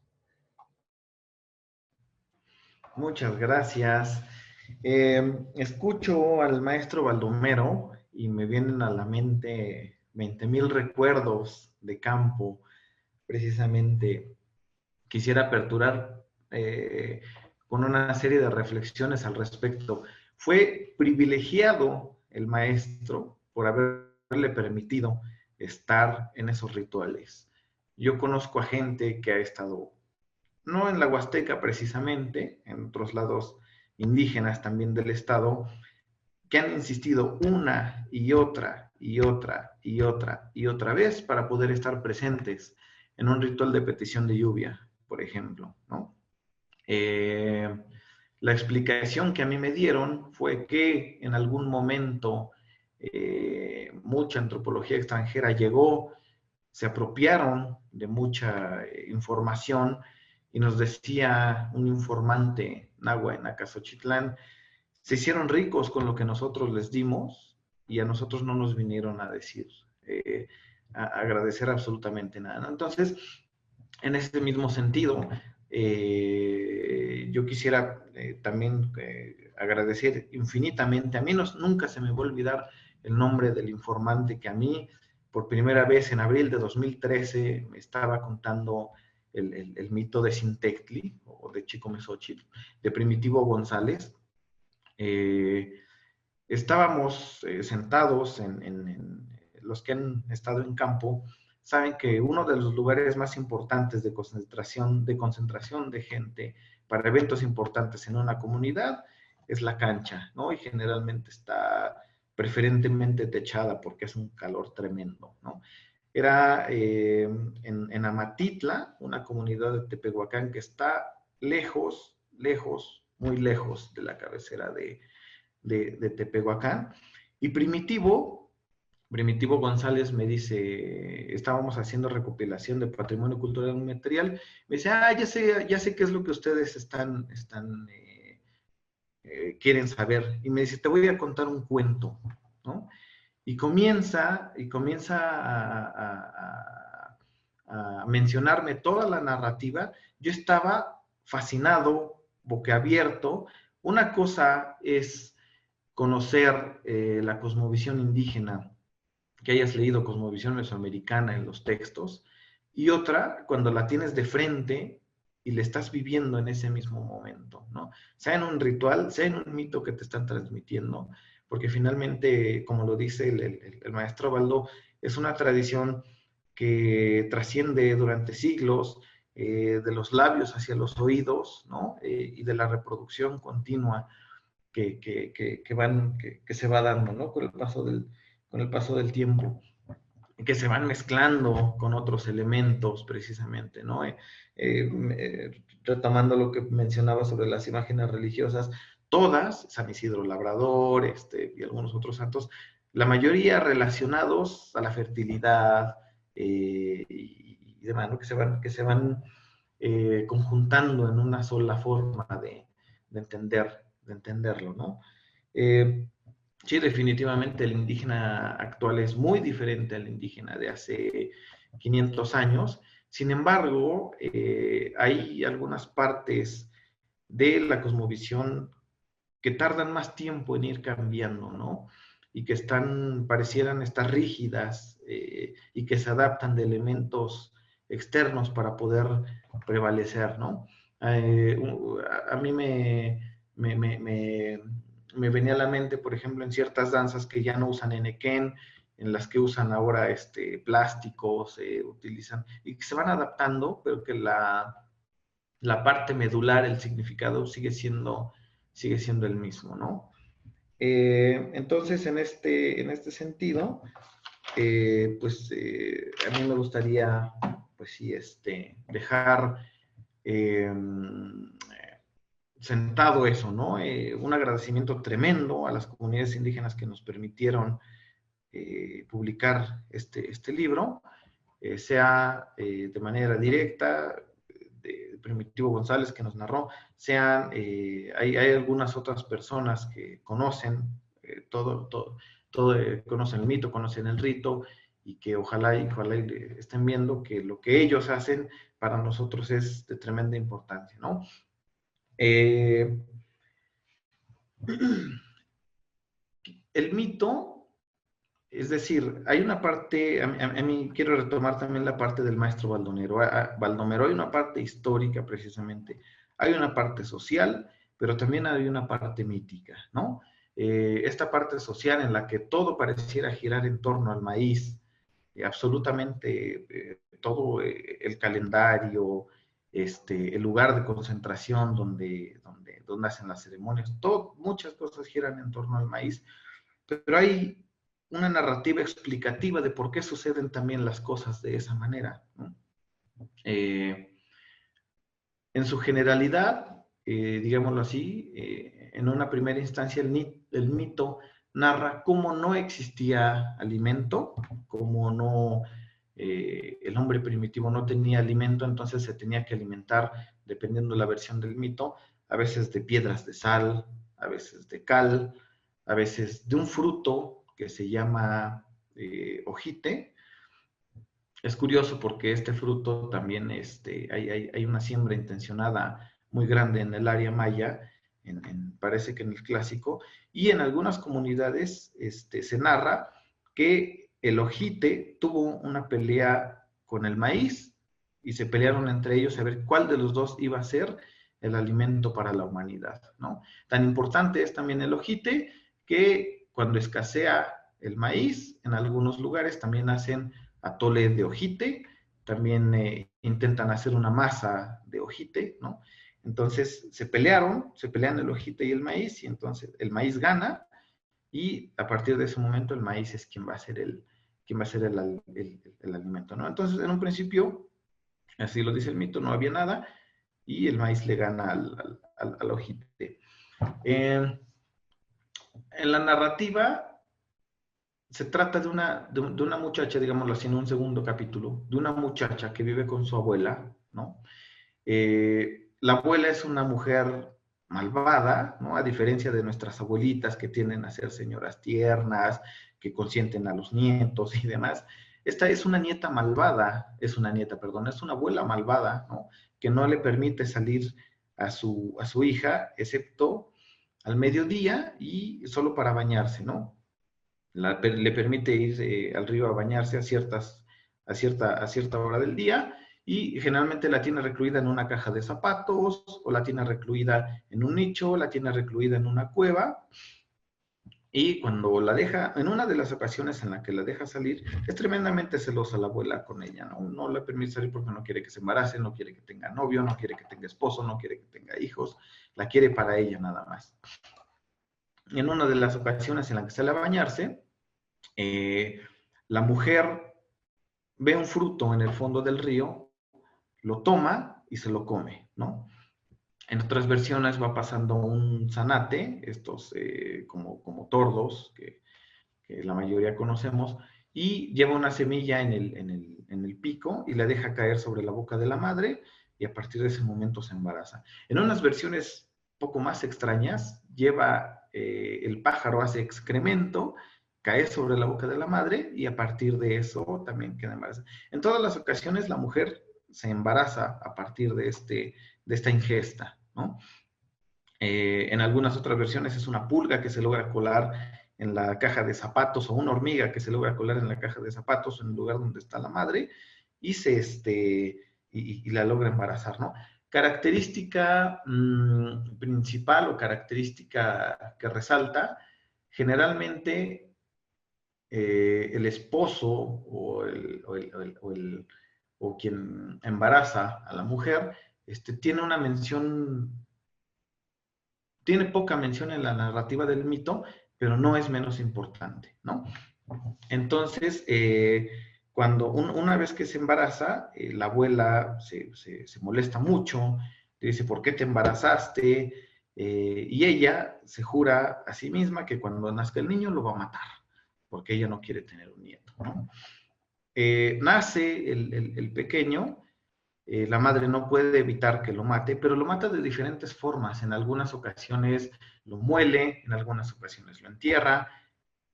Muchas gracias. Escucho al maestro Baldomero y me vienen a la mente 20,000 recuerdos de campo. Precisamente quisiera aperturar con una serie de reflexiones al respecto. Fue privilegiado el maestro por haberle permitido estar en esos rituales. Yo conozco a gente que ha estado, no en la Huasteca precisamente, en otros lados indígenas también del estado, que han insistido una y otra y otra y otra y otra vez para poder estar presentes en un ritual de petición de lluvia, por ejemplo, ¿no? La explicación que a mí me dieron fue que en algún momento mucha antropología extranjera llegó, se apropiaron de mucha información, y nos decía un informante nahua en Acasochitlán, se hicieron ricos con lo que nosotros les dimos y a nosotros no nos vinieron a decir, a agradecer absolutamente nada, ¿no? Entonces, en ese mismo sentido, yo quisiera también agradecer infinitamente, a mí nunca se me va a olvidar el nombre del informante que a mí, por primera vez en abril de 2013, me estaba contando el mito de Xintectli, o de Xicomezochitl, de Primitivo González. Estábamos sentados en los que han estado en campo, saben que uno de los lugares más importantes de concentración de gente para eventos importantes en una comunidad es la cancha, ¿no? Y generalmente está preferentemente techada porque es un calor tremendo, ¿no? Era en Amatitla, una comunidad de Tepehuacán que está lejos, muy lejos de la cabecera de Tepehuacán. Y Primitivo González me dice, estábamos haciendo recopilación de patrimonio cultural inmaterial, me dice, ya sé qué es lo que ustedes quieren saber. Y me dice, te voy a contar un cuento, ¿no? Y comienza a mencionarme toda la narrativa. Yo estaba fascinado, boquiabierto. Una cosa es conocer la cosmovisión indígena, que hayas leído cosmovisión mesoamericana en los textos, y otra cuando la tienes de frente y le estás viviendo en ese mismo momento, ¿no? Sea en un ritual, sea en un mito que te están transmitiendo, porque finalmente, como lo dice el maestro Baldo, es una tradición que trasciende durante siglos, de los labios hacia los oídos, ¿no? Y de la reproducción continua que se va dando, ¿no? Con el paso del tiempo, que se van mezclando con otros elementos precisamente, ¿no? Retomando lo que mencionaba sobre las imágenes religiosas, todas, San Isidro Labrador, y algunos otros santos, la mayoría relacionados a la fertilidad y demás, ¿no? Que se van conjuntando en una sola forma de entenderlo, ¿no? Sí, definitivamente el indígena actual es muy diferente al indígena de hace 500 años. Sin embargo, hay algunas partes de la cosmovisión que tardan más tiempo en ir cambiando, ¿no? Y que parecieran estar rígidas y que se adaptan de elementos externos para poder prevalecer, ¿no? A mí me venía a la mente, por ejemplo, en ciertas danzas que ya no usan enequén, en las que usan ahora plásticos, utilizan, y que se van adaptando, pero que la parte medular, el significado sigue siendo el mismo, ¿no? Entonces, en este sentido, a mí me gustaría, pues sí, dejar sentado eso, ¿no? Un agradecimiento tremendo a las comunidades indígenas que nos permitieron publicar este libro, sea de manera directa, de Primitivo González que nos narró, sean, hay algunas otras personas que conocen conocen el mito, conocen el rito, y que ojalá estén viendo que lo que ellos hacen para nosotros es de tremenda importancia, ¿no? El mito, es decir, hay una parte, a mí quiero retomar también la parte del maestro Baldomero. Baldomero, hay una parte histórica precisamente, hay una parte social, pero también hay una parte mítica, ¿no? Esta parte social en la que todo pareciera girar en torno al maíz, absolutamente todo el calendario, el lugar de concentración donde hacen las ceremonias, muchas cosas giran en torno al maíz, pero hay una narrativa explicativa de por qué suceden también las cosas de esa manera, ¿no? En su generalidad, digámoslo así, en una primera instancia el mito narra cómo no existía alimento, cómo no, el hombre primitivo no tenía alimento, entonces se tenía que alimentar, dependiendo de la versión del mito, a veces de piedras de sal, a veces de cal, a veces de un fruto que se llama ojite. Es curioso porque este fruto también, hay una siembra intencionada muy grande en el área maya, parece que en el clásico, y en algunas comunidades se narra que el ojite tuvo una pelea con el maíz y se pelearon entre ellos a ver cuál de los dos iba a ser el alimento para la humanidad, ¿no? Tan importante es también el ojite que cuando escasea el maíz, en algunos lugares también hacen atole de ojite, también intentan hacer una masa de ojite, ¿no? Entonces se pelean el ojite y el maíz, y entonces el maíz gana, y a partir de ese momento el maíz es quien va a ser el alimento, ¿no? Entonces, en un principio, así lo dice el mito, no había nada, y el maíz le gana al ojite. En la narrativa se trata de una muchacha, digámoslo así, en un segundo capítulo, de una muchacha que vive con su abuela, ¿no? La abuela es una mujer malvada, ¿no? A diferencia de nuestras abuelitas que tienden a ser señoras tiernas, que consienten a los nietos y demás. Esta es una nieta malvada, es una abuela malvada, ¿no? Que no le permite salir a su hija, excepto al mediodía y solo para bañarse, ¿no? Le permite ir al río a bañarse a cierta hora del día, y generalmente la tiene recluida en una caja de zapatos, o la tiene recluida en un nicho, la tiene recluida en una cueva, Y cuando la deja, en una de las ocasiones en la que la deja salir, es tremendamente celosa la abuela con ella, ¿no? No la permite salir porque no quiere que se embarace, no quiere que tenga novio, no quiere que tenga esposo, no quiere que tenga hijos, la quiere para ella nada más. Y en una de las ocasiones en la que sale a bañarse, la mujer ve un fruto en el fondo del río, lo toma y se lo come, ¿no? En otras versiones va pasando un zanate, estos como tordos, que la mayoría conocemos, y lleva una semilla en el pico y la deja caer sobre la boca de la madre, y a partir de ese momento se embaraza. En unas versiones poco más extrañas, lleva el pájaro, hace excremento, cae sobre la boca de la madre, y a partir de eso también queda embarazada. En todas las ocasiones la mujer se embaraza a partir de esta ingesta, ¿no? En algunas otras versiones es una pulga que se logra colar en la caja de zapatos, o una hormiga que se logra colar en la caja de zapatos en el lugar donde está la madre, y y la logra embarazar, ¿no? Característica principal, o característica que resalta, generalmente el esposo o quien embaraza a la mujer tiene una mención, tiene poca mención en la narrativa del mito, pero no es menos importante, ¿no? Entonces, una vez que se embaraza, la abuela se molesta mucho, le dice, ¿por qué te embarazaste? Y ella se jura a sí misma que cuando nazca el niño lo va a matar, porque ella no quiere tener un nieto, ¿no? Nace el pequeño. La madre no puede evitar que lo mate, pero lo mata de diferentes formas. En algunas ocasiones lo muele, en algunas ocasiones lo entierra,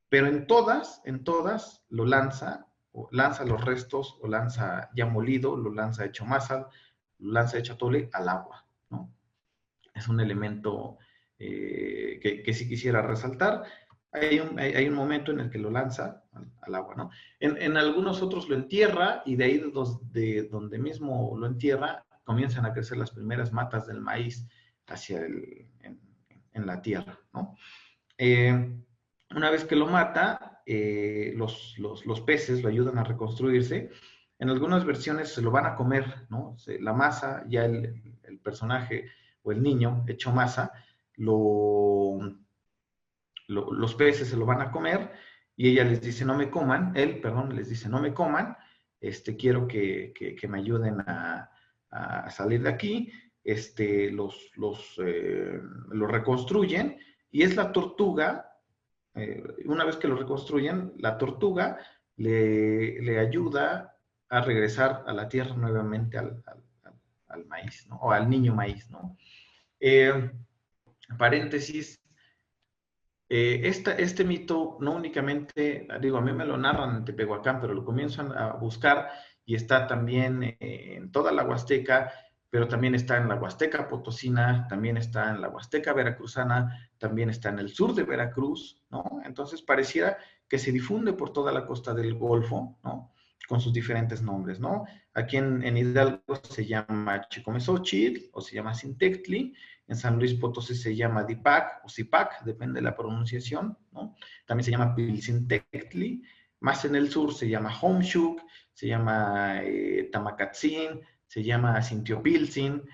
pero en todas lo lanza, o lanza los restos, o lanza ya molido, lo lanza hecho masa, lo lanza hecho atole al agua, ¿no? Es un elemento que sí quisiera resaltar. Hay un momento en el que lo lanza al agua, ¿no? En algunos otros lo entierra, y de ahí de donde mismo lo entierra comienzan a crecer las primeras matas del maíz en la tierra, ¿no? Una vez que lo mata, los peces lo ayudan a reconstruirse. En algunas versiones se lo van a comer, ¿no? La masa, ya el personaje o el niño hecho masa, los peces se lo van a comer, y ella les dice, no me coman, les dice, no me coman, quiero que me ayuden a salir de aquí. Lo reconstruyen, y es la tortuga. Una vez que lo reconstruyen, la tortuga le ayuda a regresar a la tierra nuevamente al maíz, ¿no? O al niño maíz, ¿no? Paréntesis, este mito no únicamente, digo, a mí me lo narran en Tepehuacán, pero lo comienzan a buscar, y está también en toda la Huasteca, pero también está en la Huasteca Potosina, también está en la Huasteca Veracruzana, también está en el sur de Veracruz, ¿no? Entonces pareciera que se difunde por toda la costa del Golfo, ¿no? Con sus diferentes nombres, ¿no? Aquí en Hidalgo se llama Chicomezochitl, o se llama Xintectli. En San Luis Potosí se llama Dipac o Zipac, depende de la pronunciación, ¿no? También se llama Pilcintectli. Más en el sur se llama Homshuk, se llama Tamacatzin, se llama Sintiopilzin,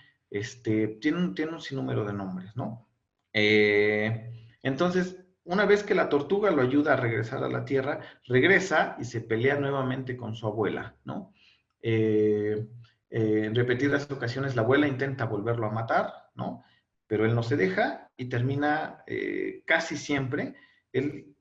tiene un sinnúmero de nombres, ¿no? Entonces, una vez que la tortuga lo ayuda a regresar a la tierra, regresa y se pelea nuevamente con su abuela, ¿no? En repetidas ocasiones la abuela intenta volverlo a matar, ¿no? Pero él no se deja, y termina casi siempre él,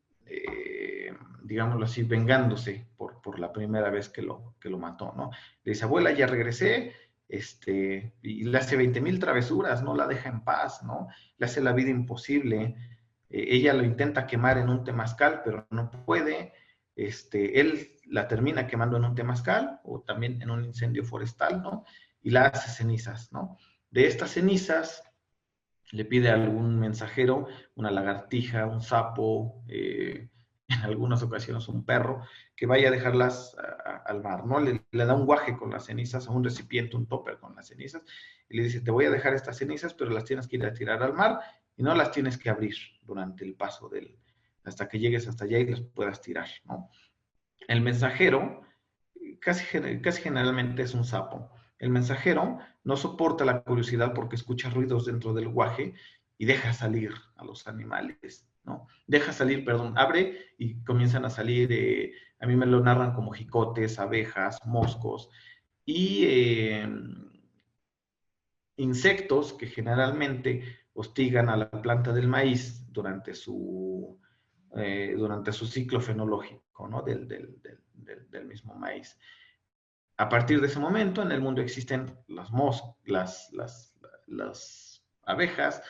digámoslo así, vengándose por la primera vez que lo mató, ¿no? Le dice, abuela, ya regresé, y le hace 20,000 travesuras, no la deja en paz, ¿no? Le hace la vida imposible. Ella lo intenta quemar en un temazcal, pero no puede. Él la termina quemando en un temazcal, o también en un incendio forestal, ¿no? Y la hace cenizas, ¿no? De estas cenizas le pide a algún mensajero, una lagartija, un sapo, en algunas ocasiones un perro, que vaya a dejarlas al mar, ¿no? Le da un guaje con las cenizas, a un recipiente, un topper con las cenizas, y le dice, te voy a dejar estas cenizas, pero las tienes que ir a tirar al mar, y no las tienes que abrir durante el paso hasta que llegues hasta allá y las puedas tirar, ¿no? El mensajero, casi generalmente es un sapo. El mensajero no soporta la curiosidad porque escucha ruidos dentro del guaje y deja salir a los animales, ¿no? Deja salir, perdón, abre y comienzan a salir, a mí me lo narran como jicotes, abejas, moscos y insectos que generalmente hostigan a la planta del maíz durante su ciclo fenológico, ¿no? del mismo maíz. A partir de ese momento, en el mundo existen las abejas,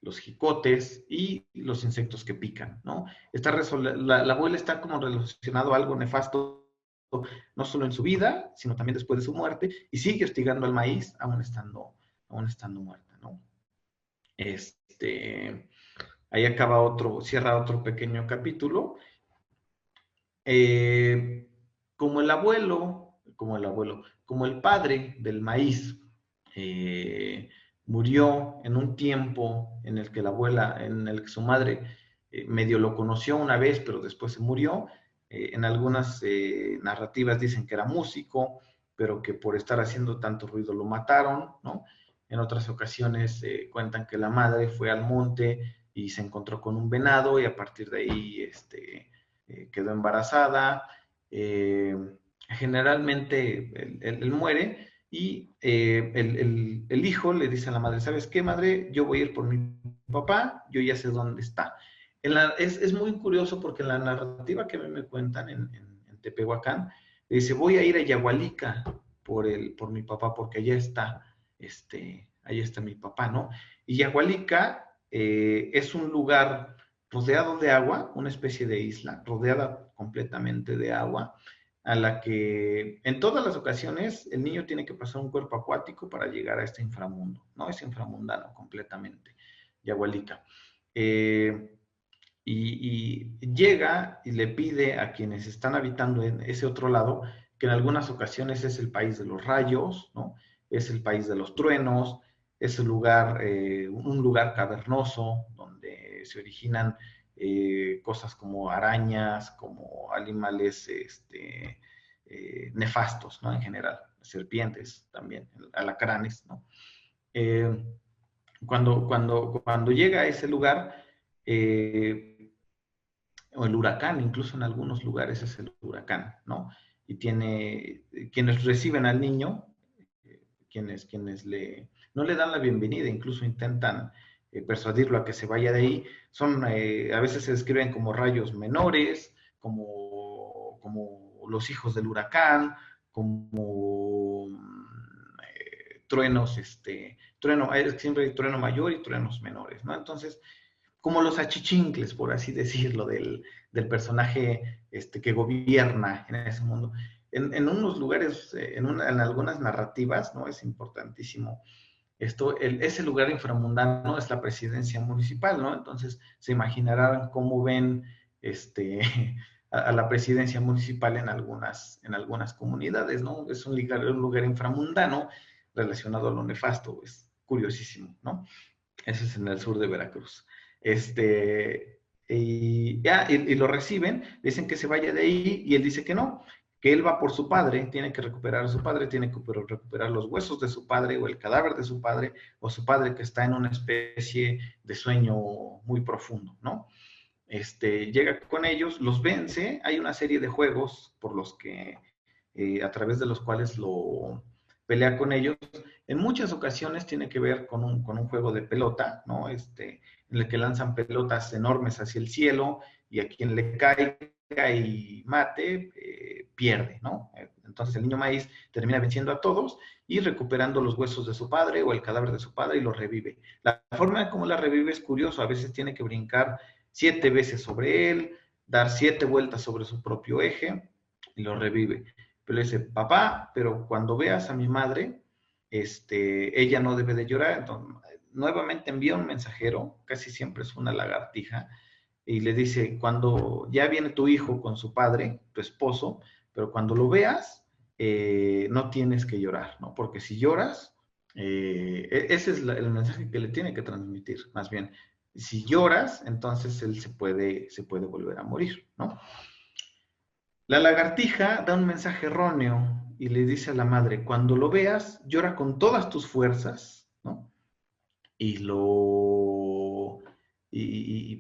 los jicotes y los insectos que pican, ¿no? La abuela está como relacionado a algo nefasto, no solo en su vida, sino también después de su muerte, y sigue hostigando al maíz aún estando muerta, ¿no? Ahí cierra otro pequeño capítulo. Como el padre del maíz murió en un tiempo en el que su madre medio lo conoció una vez, pero después se murió. En algunas narrativas dicen que era músico, pero que por estar haciendo tanto ruido lo mataron, ¿no? En otras ocasiones cuentan que la madre fue al monte y se encontró con un venado y a partir de ahí quedó embarazada. Generalmente él muere y el hijo le dice a la madre, ¿sabes qué, madre? Yo voy a ir por mi papá, yo ya sé dónde está. Es muy curioso porque en la narrativa que a mí me cuentan en Tepehuacán, dice, voy a ir a Yahualica por mi papá porque allá está mi papá, ¿no? Y Yahualica es un lugar rodeado de agua, una especie de isla, rodeada completamente de agua, a la que en todas las ocasiones el niño tiene que pasar un cuerpo acuático para llegar a este inframundo, ¿no? Es inframundano completamente, Yahualica. Y llega y le pide a quienes están habitando en ese otro lado, que en algunas ocasiones es el país de los rayos, ¿no? Es el país de los truenos, es un lugar cavernoso donde se originan cosas como arañas, como animales nefastos, ¿no? En general, serpientes también, alacranes, ¿no? Cuando llega a ese lugar, o el huracán, incluso en algunos lugares es el huracán, ¿no? Y quienes reciben al niño, quienes no le dan la bienvenida, incluso intentan persuadirlo a que se vaya de ahí, a veces se describen como rayos menores, como los hijos del huracán, como truenos, siempre hay trueno mayor y truenos menores, ¿no? Entonces, como los achichincles, por así decirlo, del personaje que gobierna en ese mundo. En unos lugares, en algunas narrativas, ¿no? Es importantísimo ese lugar inframundano es la presidencia municipal, ¿no? Entonces, se imaginarán cómo ven a la presidencia municipal en algunas comunidades, ¿no? Es un lugar inframundano relacionado a lo nefasto, es curiosísimo, ¿no? Eso es en el sur de Veracruz. Y lo reciben, dicen que se vaya de ahí y él dice que no, que él va por su padre, tiene que recuperar a su padre, tiene que recuperar los huesos de su padre o el cadáver de su padre o su padre que está en una especie de sueño muy profundo, ¿no? Llega con ellos, los vence, hay una serie de juegos por los que, a través de los cuales lo pelea con ellos. En muchas ocasiones tiene que ver con un juego de pelota, ¿no? En el que lanzan pelotas enormes hacia el cielo y a quien le caiga y mate, pierde, ¿no? Entonces el niño maíz termina venciendo a todos y recuperando los huesos de su padre o el cadáver de su padre y lo revive. La forma en cómo la revive es curioso, a veces tiene que brincar 7 veces sobre él, dar 7 vueltas sobre su propio eje y lo revive. Pero le dice, papá, pero cuando veas a mi madre, ella no debe de llorar. Entonces, nuevamente envía un mensajero, casi siempre es una lagartija, y le dice, cuando ya viene tu hijo con su padre, tu esposo, pero cuando lo veas, no tienes que llorar, ¿no? Porque si lloras, ese es el mensaje que le tiene que transmitir, más bien. Si lloras, entonces él se puede volver a morir, ¿no? La lagartija da un mensaje erróneo y le dice a la madre, cuando lo veas, llora con todas tus fuerzas, ¿no? Y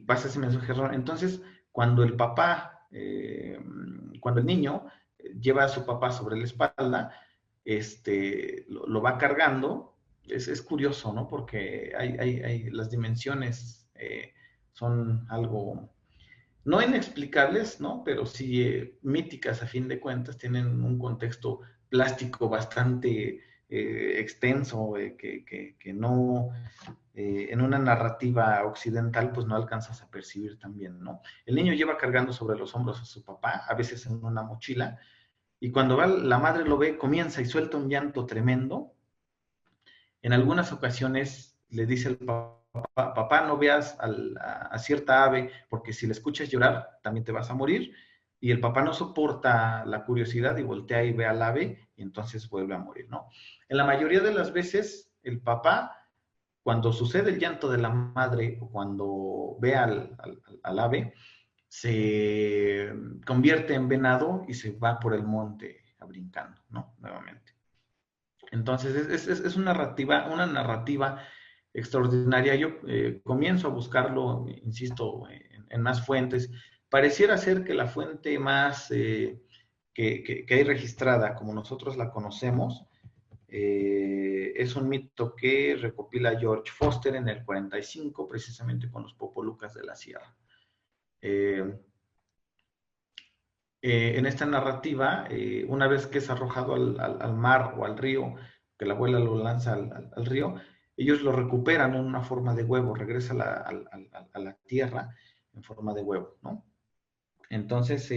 pasa ese mensaje erróneo. Entonces, cuando el papá, cuando el niño lleva a su papá sobre la espalda, lo va cargando, es curioso, ¿no? Porque las dimensiones son algo, no inexplicables, ¿no? Pero sí míticas a fin de cuentas, tienen un contexto plástico bastante extenso, que no, en una narrativa occidental, pues no alcanzas a percibir también, ¿no? El niño lleva cargando sobre los hombros a su papá, a veces en una mochila, y cuando la madre lo ve, comienza y suelta un llanto tremendo. En algunas ocasiones le dice al papá, papá, no veas a cierta ave, porque si la escuchas llorar, también te vas a morir. Y el papá no soporta la curiosidad y voltea y ve al ave, y entonces vuelve a morir, ¿no? En la mayoría de las veces, el papá, cuando sucede el llanto de la madre o cuando ve al ave, se convierte en venado y se va por el monte a brincando, ¿no? Nuevamente. Entonces, es una narrativa extraordinaria. Yo comienzo a buscarlo, insisto, en más fuentes. Pareciera ser que la fuente más que hay registrada, como nosotros la conocemos, es un mito que recopila George Foster en el 45, precisamente con los Popolucas de la Sierra. En esta narrativa, una vez que es arrojado al mar o al río, que la abuela lo lanza al río, ellos lo recuperan en una forma de huevo, regresa a la tierra en forma de huevo, ¿no? Entonces,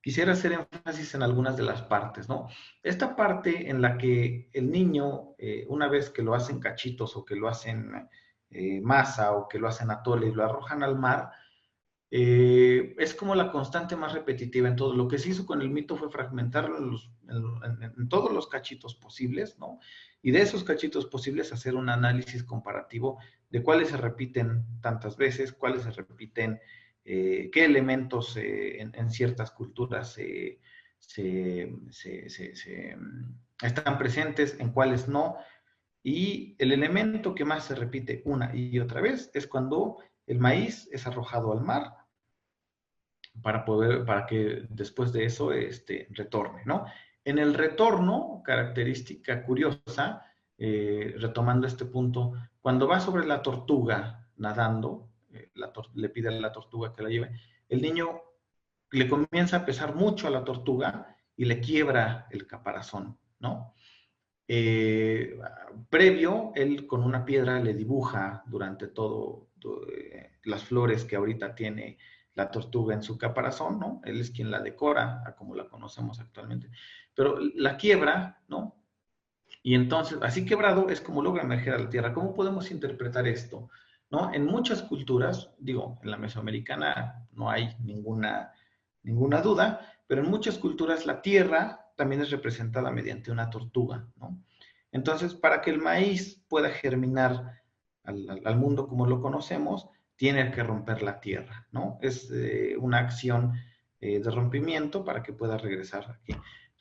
quisiera hacer énfasis en algunas de las partes, ¿no? Esta parte en la que el niño, una vez que lo hacen cachitos o que lo hacen masa o que lo hacen atole y lo arrojan al mar, es como la constante más repetitiva en todo. Lo que se hizo con el mito fue fragmentarlo en todos los cachitos posibles, ¿no? Y de esos cachitos posibles hacer un análisis comparativo de cuáles se repiten tantas veces, cuáles se repiten, qué elementos en ciertas culturas están presentes, en cuáles no. Y el elemento que más se repite una y otra vez es cuando el maíz es arrojado al mar para que después de eso retorne, ¿no? En el retorno, característica curiosa, retomando este punto, cuando va sobre la tortuga nadando, le pide a la tortuga que la lleve, el niño le comienza a pesar mucho a la tortuga y le quiebra el caparazón, ¿no? Previo, él con una piedra le dibuja durante todo las flores que ahorita tiene la tortuga en su caparazón, ¿no? Él es quien la decora, a como la conocemos actualmente. Pero la quiebra, ¿no? Y entonces, así quebrado es como logra emerger a la tierra. ¿Cómo podemos interpretar esto? ¿No? En muchas culturas, digo, en la mesoamericana no hay ninguna duda, pero en muchas culturas la tierra también es representada mediante una tortuga, ¿no? Entonces, para que el maíz pueda germinar al mundo como lo conocemos, tiene que romper la tierra, ¿no? Es una acción de rompimiento para que pueda regresar aquí.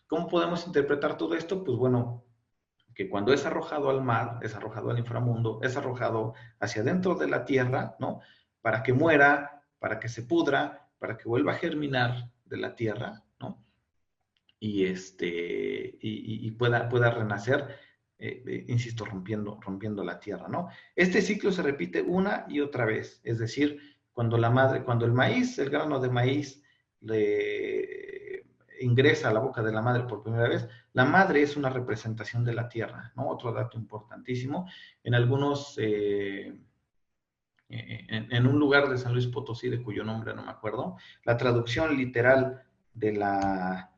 ¿Cómo podemos interpretar todo esto? Pues bueno, que cuando es arrojado al mar, es arrojado al inframundo, es arrojado hacia dentro de la tierra, ¿no? Para que muera, para que se pudra, para que vuelva a germinar de la tierra, ¿no? Y pueda renacer, insisto, rompiendo la tierra, ¿no? Este ciclo se repite una y otra vez, es decir, cuando el maíz, el grano de maíz, ingresa a la boca de la madre por primera vez, la madre es una representación de la tierra, ¿no? Otro dato importantísimo, en algunos, en un lugar de San Luis Potosí, de cuyo nombre no me acuerdo, la traducción literal de la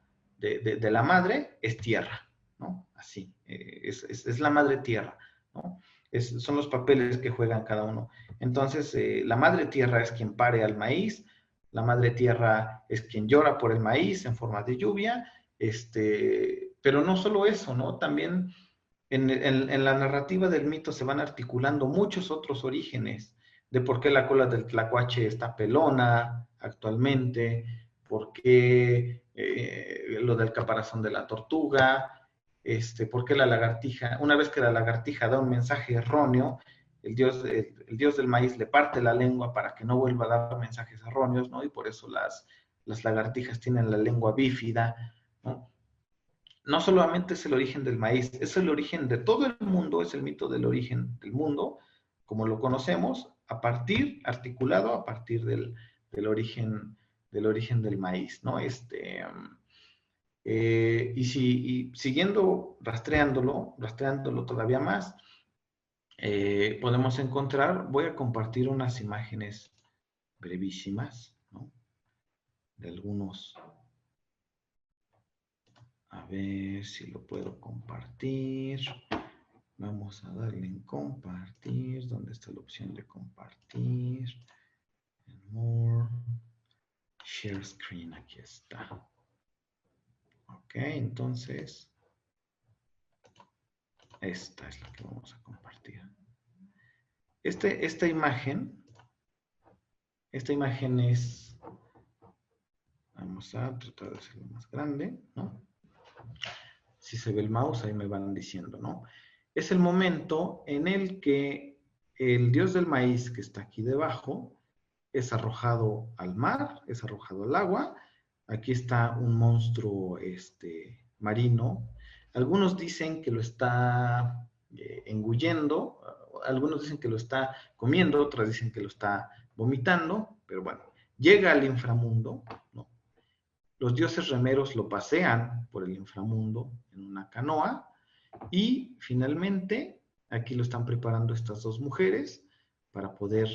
madre es tierra, ¿no? Así, es la madre tierra, ¿no? Son los papeles que juegan cada uno. Entonces, la madre tierra es quien pare al maíz, la madre tierra es quien llora por el maíz en forma de lluvia, pero no solo eso, ¿no? También en la narrativa del mito se van articulando muchos otros orígenes, de por qué la cola del tlacuache está pelona actualmente, por qué lo del caparazón de la tortuga, por qué la lagartija, una vez que la lagartija da un mensaje erróneo, el dios del maíz le parte la lengua para que no vuelva a dar mensajes erróneos, ¿no? Y por eso las lagartijas tienen la lengua bífida, ¿no? No solamente es el origen del maíz, es el origen de todo el mundo, es el mito del origen del mundo, como lo conocemos, articulado a partir del origen del maíz, ¿no? Y siguiendo rastreándolo todavía más, podemos encontrar, voy a compartir unas imágenes brevísimas, ¿no? De algunos. A ver si lo puedo compartir. Vamos a darle en compartir. ¿Dónde está la opción de compartir? More. Share screen, aquí está. Ok, entonces, esta es la que vamos a compartir. Esta imagen es, vamos a tratar de hacerlo más grande, ¿no? Si se ve el mouse, ahí me van diciendo, ¿no? Es el momento en el que el dios del maíz, que está aquí debajo, es arrojado al mar, es arrojado al agua. Aquí está un monstruo marino. Algunos dicen que lo está engullendo, algunos dicen que lo está comiendo, otros dicen que lo está vomitando, pero bueno, llega al inframundo, ¿no? Los dioses remeros lo pasean por el inframundo en una canoa y finalmente aquí lo están preparando estas dos mujeres para poder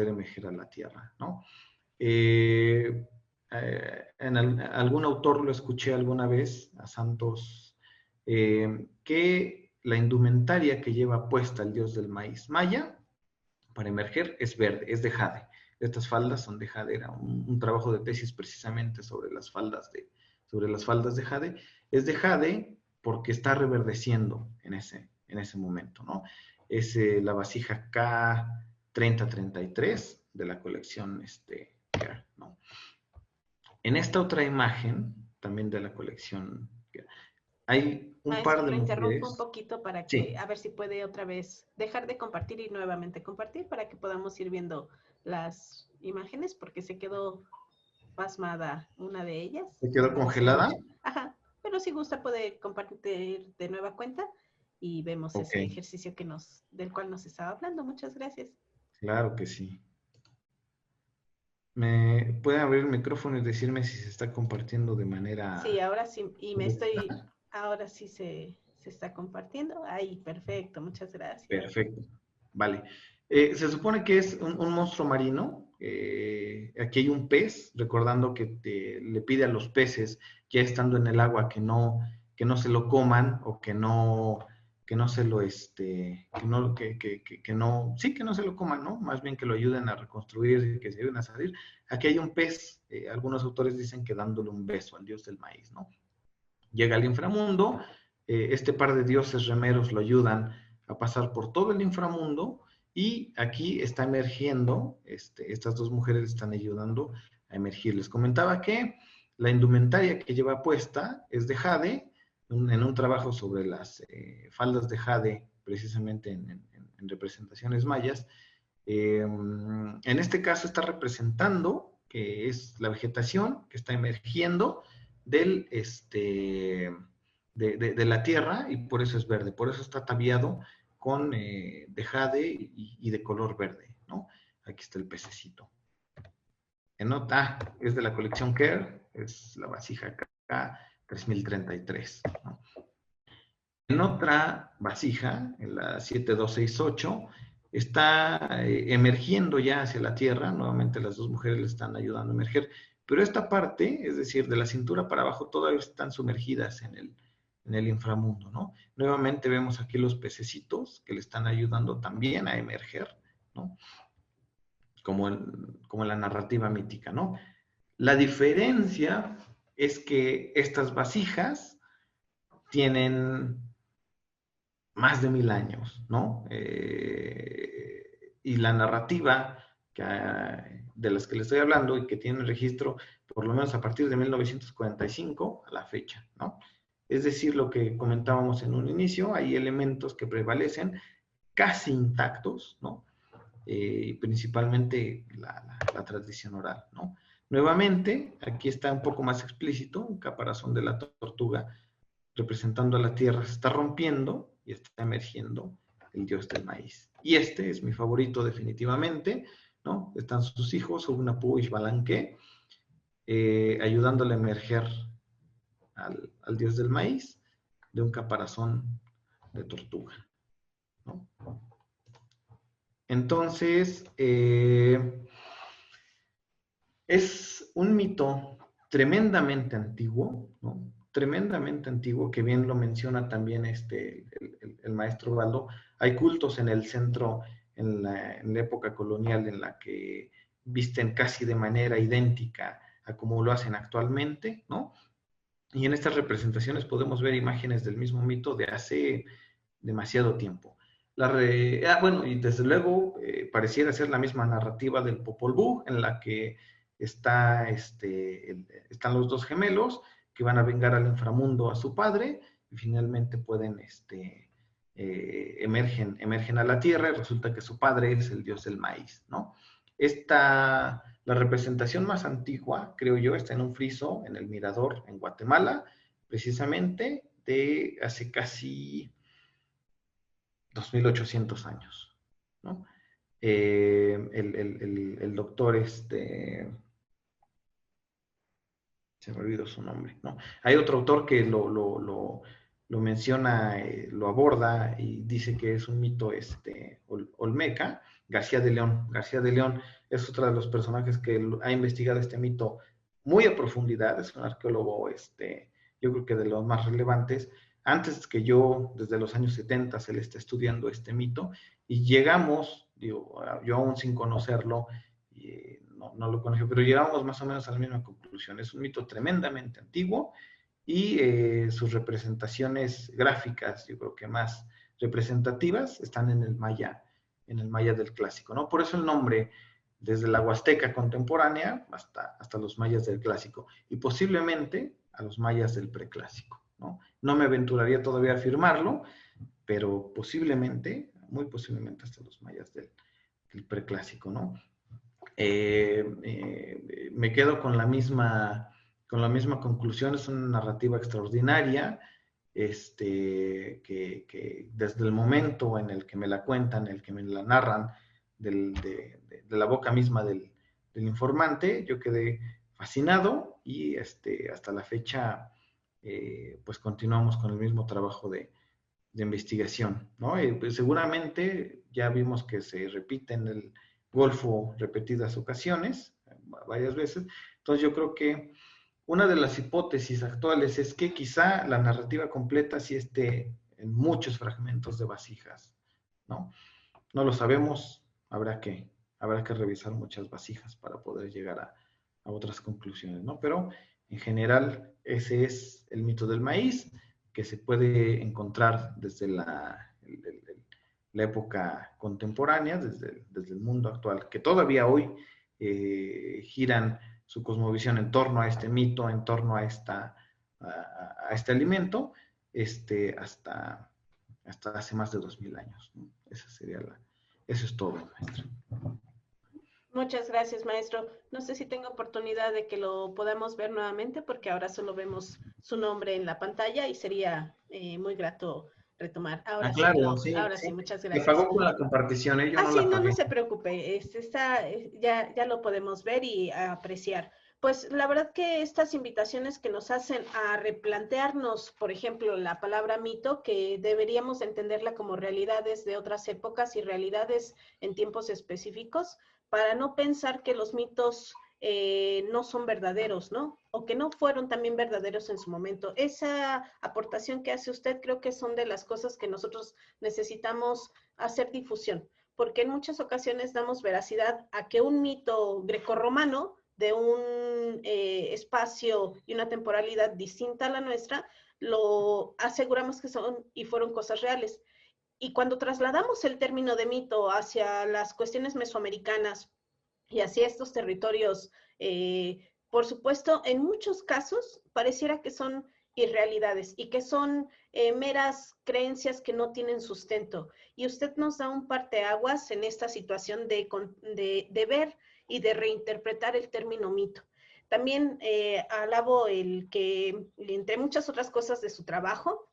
emerger a la tierra, ¿no? Algún autor lo escuché alguna vez, a Santos, que la indumentaria que lleva puesta el dios del maíz maya para emerger es verde, es de jade. Estas faldas son de jade, era un trabajo de tesis precisamente sobre las faldas de jade. Es de jade porque está reverdeciendo en ese momento, ¿no? Es la vasija K3033 de la colección ¿no? En esta otra imagen, también de la colección, hay un par de lo interrumpo mujeres. un poquito para que, Sí. a ver si puede otra vez dejar de compartir y nuevamente compartir para que podamos ir viendo las imágenes, porque se quedó pasmada una de ellas. ¿Se quedó congelada? Ajá, pero si gusta puede compartir de nueva cuenta y vemos ese ejercicio del cual nos estaba hablando. Muchas gracias. Claro que sí. ¿Me pueden abrir el micrófono y decirme si se está compartiendo de manera... Sí, ahora sí, y ahora sí se está compartiendo. Ahí, perfecto, muchas gracias. Perfecto, vale. Se supone que es un monstruo marino. Aquí hay un pez, recordando que le pide a los peces, ya estando en el agua, que no se lo coman o que no se lo, que no se lo coman, ¿no? Más bien que lo ayuden a reconstruir, que se ayuden a salir. Aquí hay un pez, algunos autores dicen que dándole un beso al dios del maíz, ¿no? Llega al inframundo, este par de dioses remeros lo ayudan a pasar por todo el inframundo y aquí está emergiendo, estas dos mujeres le están ayudando a emergir. Les comentaba que la indumentaria que lleva puesta es de jade, en un trabajo sobre las faldas de jade, precisamente en representaciones mayas. En este caso está representando que es la vegetación que está emergiendo de la tierra y por eso es verde, por eso está ataviado con de jade y de color verde, ¿no? Aquí está el pececito. Es de la colección Care, es la vasija K3033, ¿no? En otra vasija, en la 7268, está emergiendo ya hacia la tierra, nuevamente las dos mujeres le están ayudando a emerger, pero esta parte, es decir, de la cintura para abajo, todavía están sumergidas en el inframundo, ¿no? Nuevamente vemos aquí los pececitos que le están ayudando también a emerger, ¿no? Como en la narrativa mítica, ¿no? La diferencia es que estas vasijas tienen más de 1000 años, ¿no? y la narrativa de las que les estoy hablando y que tienen registro por lo menos a partir de 1945 a la fecha, ¿no? Es decir, lo que comentábamos en un inicio, hay elementos que prevalecen casi intactos, ¿no? Principalmente la tradición oral, ¿no? Nuevamente, aquí está un poco más explícito, un caparazón de la tortuga representando a la tierra se está rompiendo y está emergiendo el dios del maíz. Y este es mi favorito definitivamente, ¿no? Están sus hijos, Ugnapu y Balanque, ayudándole a emerger al dios del maíz de un caparazón de tortuga, ¿no? Entonces, es un mito tremendamente antiguo, ¿no? Tremendamente antiguo, que bien lo menciona también el maestro Baldo. Hay cultos en el centro, en la época colonial, en la que visten casi de manera idéntica a como lo hacen actualmente, ¿no? Y en estas representaciones podemos ver imágenes del mismo mito de hace demasiado tiempo. Bueno, y desde luego pareciera ser la misma narrativa del Popol Vuh, en la que están los dos gemelos que van a vengar al inframundo a su padre y finalmente pueden emergen a la tierra y resulta que su padre es el dios del maíz, ¿no? La representación más antigua, creo yo, está en un friso en el Mirador en Guatemala, precisamente de hace casi 2800 años, ¿no? El doctor, se me olvidó su nombre, ¿no? Hay otro autor que lo menciona, lo aborda y dice que es un mito olmeca, García de León. García de León es otro de los personajes que ha investigado este mito muy a profundidad, es un arqueólogo, yo creo que de los más relevantes. Antes que yo, desde los años 70, él está estudiando este mito y llegamos, digo, yo aún sin conocerlo, no lo conocí, pero llegamos más o menos a la misma conclusión. Es un mito tremendamente antiguo y sus representaciones gráficas, yo creo que más representativas, están en el maya del clásico, ¿no? Por eso el nombre, desde la Huasteca contemporánea hasta los mayas del clásico y posiblemente a los mayas del preclásico, ¿no? No me aventuraría todavía a afirmarlo, pero posiblemente, muy posiblemente hasta los mayas del preclásico, ¿no? Me quedo con la misma conclusión. Es una narrativa extraordinaria, que desde el momento en el que me la cuentan, en el que me la narran, de la boca misma del informante, yo quedé fascinado y hasta la fecha pues continuamos con el mismo trabajo de investigación, ¿no? Pues seguramente ya vimos que se repite en el Golfo repetidas ocasiones, varias veces. Entonces yo creo que una de las hipótesis actuales es que quizá la narrativa completa sí esté en muchos fragmentos de vasijas, ¿no? No lo sabemos, habrá que revisar muchas vasijas para poder llegar a otras conclusiones, ¿no? Pero en general ese es el mito del maíz, que se puede encontrar desde la época contemporánea, desde el mundo actual, que todavía hoy giran su cosmovisión en torno a este mito, en torno a este alimento, hasta hace más de 2000 años, ¿no? Eso es todo, maestro. Muchas gracias, maestro. No sé si tengo oportunidad de que lo podamos ver nuevamente, porque ahora solo vemos su nombre en la pantalla y sería muy grato retomar. Ahora claro, sí, ahora sí, muchas Me gracias. pagó con la compartición, yo no sí, la pagué. no se preocupe, ya lo podemos ver y apreciar. Pues la verdad que estas invitaciones que nos hacen a replantearnos, por ejemplo, la palabra mito, que deberíamos entenderla como realidades de otras épocas y realidades en tiempos específicos, para no pensar que los mitos no son verdaderos, ¿no? O que no fueron también verdaderos en su momento. Esa aportación que hace usted creo que son de las cosas que nosotros necesitamos hacer difusión, porque en muchas ocasiones damos veracidad a que un mito grecorromano de un espacio y una temporalidad distinta a la nuestra, lo aseguramos que son y fueron cosas reales. Y cuando trasladamos el término de mito hacia las cuestiones mesoamericanas y hacia estos territorios, por supuesto, en muchos casos pareciera que son irrealidades y que son meras creencias que no tienen sustento. Y usted nos da un parteaguas en esta situación de ver y de reinterpretar el término mito. También alabo el que, entre muchas otras cosas de su trabajo,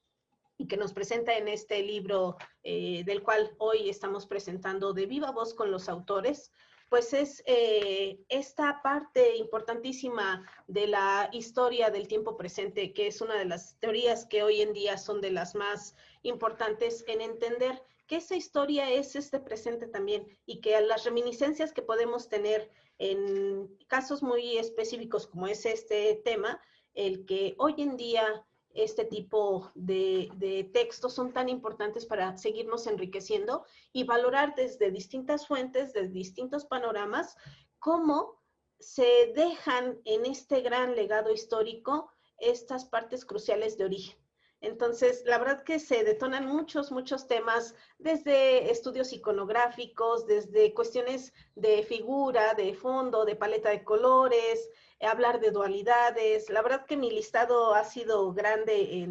y que nos presenta en este libro del cual hoy estamos presentando de viva voz con los autores, pues es esta parte importantísima de la historia del tiempo presente, que es una de las teorías que hoy en día son de las más importantes en entender que esa historia es este presente también y que las reminiscencias que podemos tener en casos muy específicos como es este tema, el que hoy en día este tipo de textos son tan importantes para seguirnos enriqueciendo y valorar desde distintas fuentes, desde distintos panoramas, cómo se dejan en este gran legado histórico estas partes cruciales de origen. Entonces, la verdad que se detonan muchos temas, desde estudios iconográficos, desde cuestiones de figura, de fondo, de paleta de colores, hablar de dualidades. La verdad que mi listado ha sido grande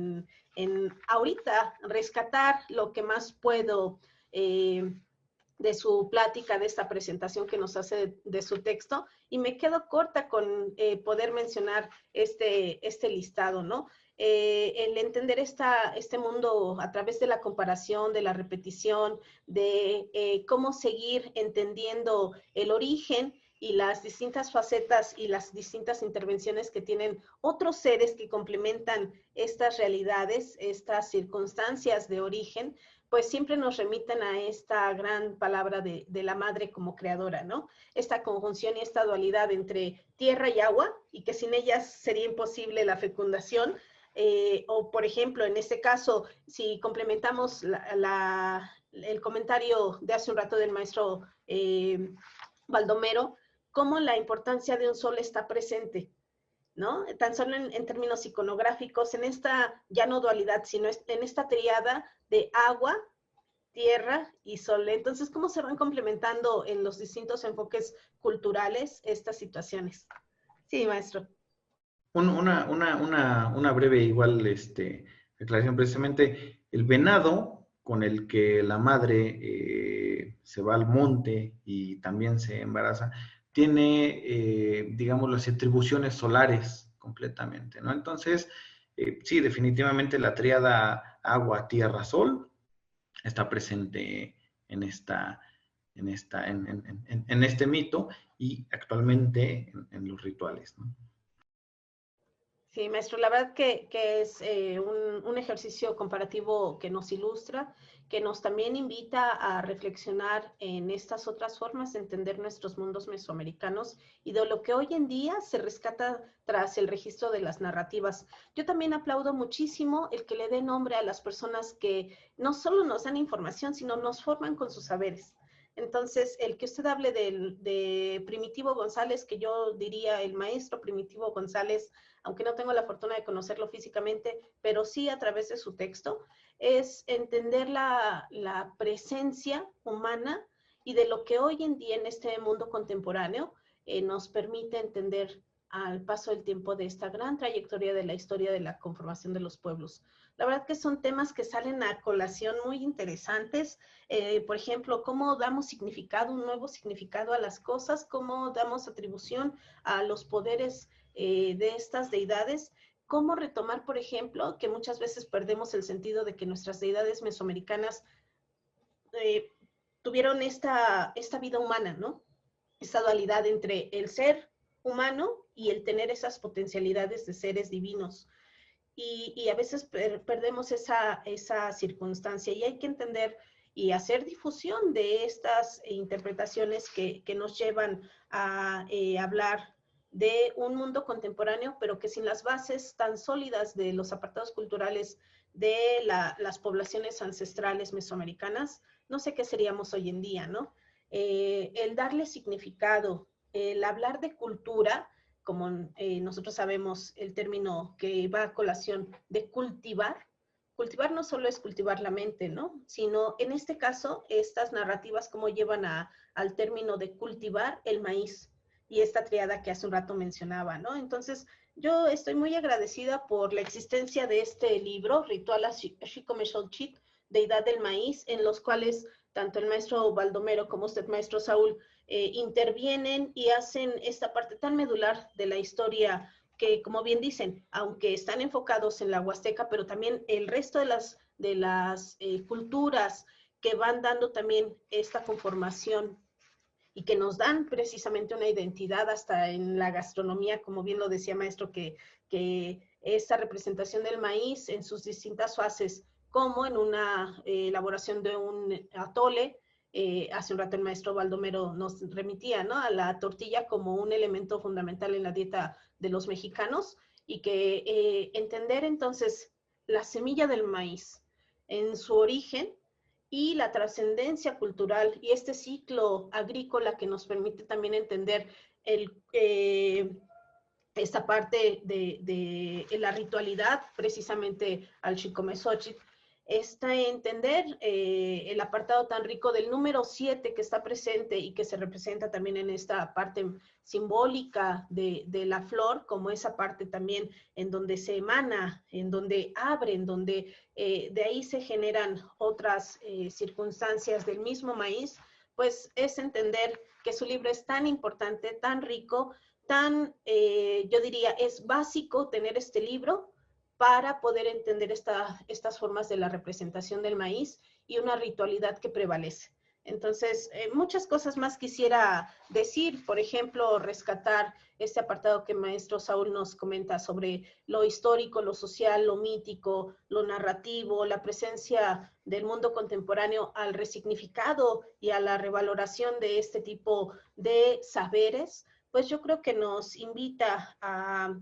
en ahorita rescatar lo que más puedo de su plática, de esta presentación que nos hace de su texto, y me quedo corta con poder mencionar este listado, ¿no? El entender este mundo a través de la comparación, de la repetición, de cómo seguir entendiendo el origen y las distintas facetas y las distintas intervenciones que tienen otros seres que complementan estas realidades, estas circunstancias de origen, pues siempre nos remiten a esta gran palabra de la madre como creadora, ¿no? Esta conjunción y esta dualidad entre tierra y agua, y que sin ellas sería imposible la fecundación, o por ejemplo, en este caso, si complementamos el comentario de hace un rato del maestro Baldomero, cómo la importancia de un sol está presente, ¿no? Tan solo en términos iconográficos, en esta ya no dualidad, sino en esta triada de agua, tierra y sol. Entonces, ¿cómo se van complementando en los distintos enfoques culturales estas situaciones? Sí, maestro. Una breve igual declaración, precisamente el venado con el que la madre se va al monte y también se embaraza, tiene, digamos, las atribuciones solares completamente, ¿no? Entonces, sí, definitivamente la tríada agua, tierra, sol está presente en este mito y actualmente en los rituales, ¿no? Sí, maestro, la verdad que es un ejercicio comparativo que nos ilustra, que nos también invita a reflexionar en estas otras formas de entender nuestros mundos mesoamericanos y de lo que hoy en día se rescata tras el registro de las narrativas. Yo también aplaudo muchísimo el que le dé nombre a las personas que no solo nos dan información, sino nos forman con sus saberes. Entonces, el que usted hable de Primitivo González, que yo diría el maestro Primitivo González, aunque no tengo la fortuna de conocerlo físicamente, pero sí a través de su texto, es entender la presencia humana y de lo que hoy en día en este mundo contemporáneo nos permite entender al paso del tiempo de esta gran trayectoria de la historia de la conformación de los pueblos. La verdad que son temas que salen a colación muy interesantes. Por ejemplo, cómo damos significado, un nuevo significado a las cosas, cómo damos atribución a los poderes de estas deidades, cómo retomar, por ejemplo, que muchas veces perdemos el sentido de que nuestras deidades mesoamericanas tuvieron esta vida humana, ¿no? Esta dualidad entre el ser humano y el tener esas potencialidades de seres divinos. Y a veces perdemos esa circunstancia y hay que entender y hacer difusión de estas interpretaciones que nos llevan a hablar de un mundo contemporáneo, pero que sin las bases tan sólidas de los apartados culturales de las poblaciones ancestrales mesoamericanas, no sé qué seríamos hoy en día, ¿no? El darle significado, el hablar de cultura, como nosotros sabemos el término que va a colación de cultivar, cultivar no solo es cultivar la mente, ¿no? Sino, en este caso, estas narrativas como llevan al término de cultivar el maíz y esta triada que hace un rato mencionaba, ¿no? Entonces, yo estoy muy agradecida por la existencia de este libro, Ritual Xicomesolchit, Deidad del Maíz, en los cuales tanto el maestro Baldomero como usted, maestro Saúl, intervienen y hacen esta parte tan medular de la historia que, como bien dicen, aunque están enfocados en la Huasteca, pero también el resto de las culturas que van dando también esta conformación y que nos dan precisamente una identidad hasta en la gastronomía, como bien lo decía maestro, que esta representación del maíz en sus distintas fases, como en una elaboración de un atole, hace un rato el maestro Baldomero nos remitía, ¿no?, a la tortilla como un elemento fundamental en la dieta de los mexicanos, y que entender entonces la semilla del maíz en su origen y la trascendencia cultural y este ciclo agrícola que nos permite también entender esta parte de la ritualidad, precisamente al Xicomesolchitl, está entender el apartado tan rico del número 7 que está presente y que se representa también en esta parte simbólica de la flor, como esa parte también en donde se emana, en donde abre, en donde de ahí se generan otras circunstancias del mismo maíz. Pues es entender que su libro es tan importante, tan rico, yo diría, es básico tener este libro para poder entender estas formas de la representación del maíz y una ritualidad que prevalece. Entonces, muchas cosas más quisiera decir, por ejemplo, rescatar este apartado que el maestro Saúl nos comenta sobre lo histórico, lo social, lo mítico, lo narrativo, la presencia del mundo contemporáneo al resignificado y a la revaloración de este tipo de saberes. Pues yo creo que nos invita a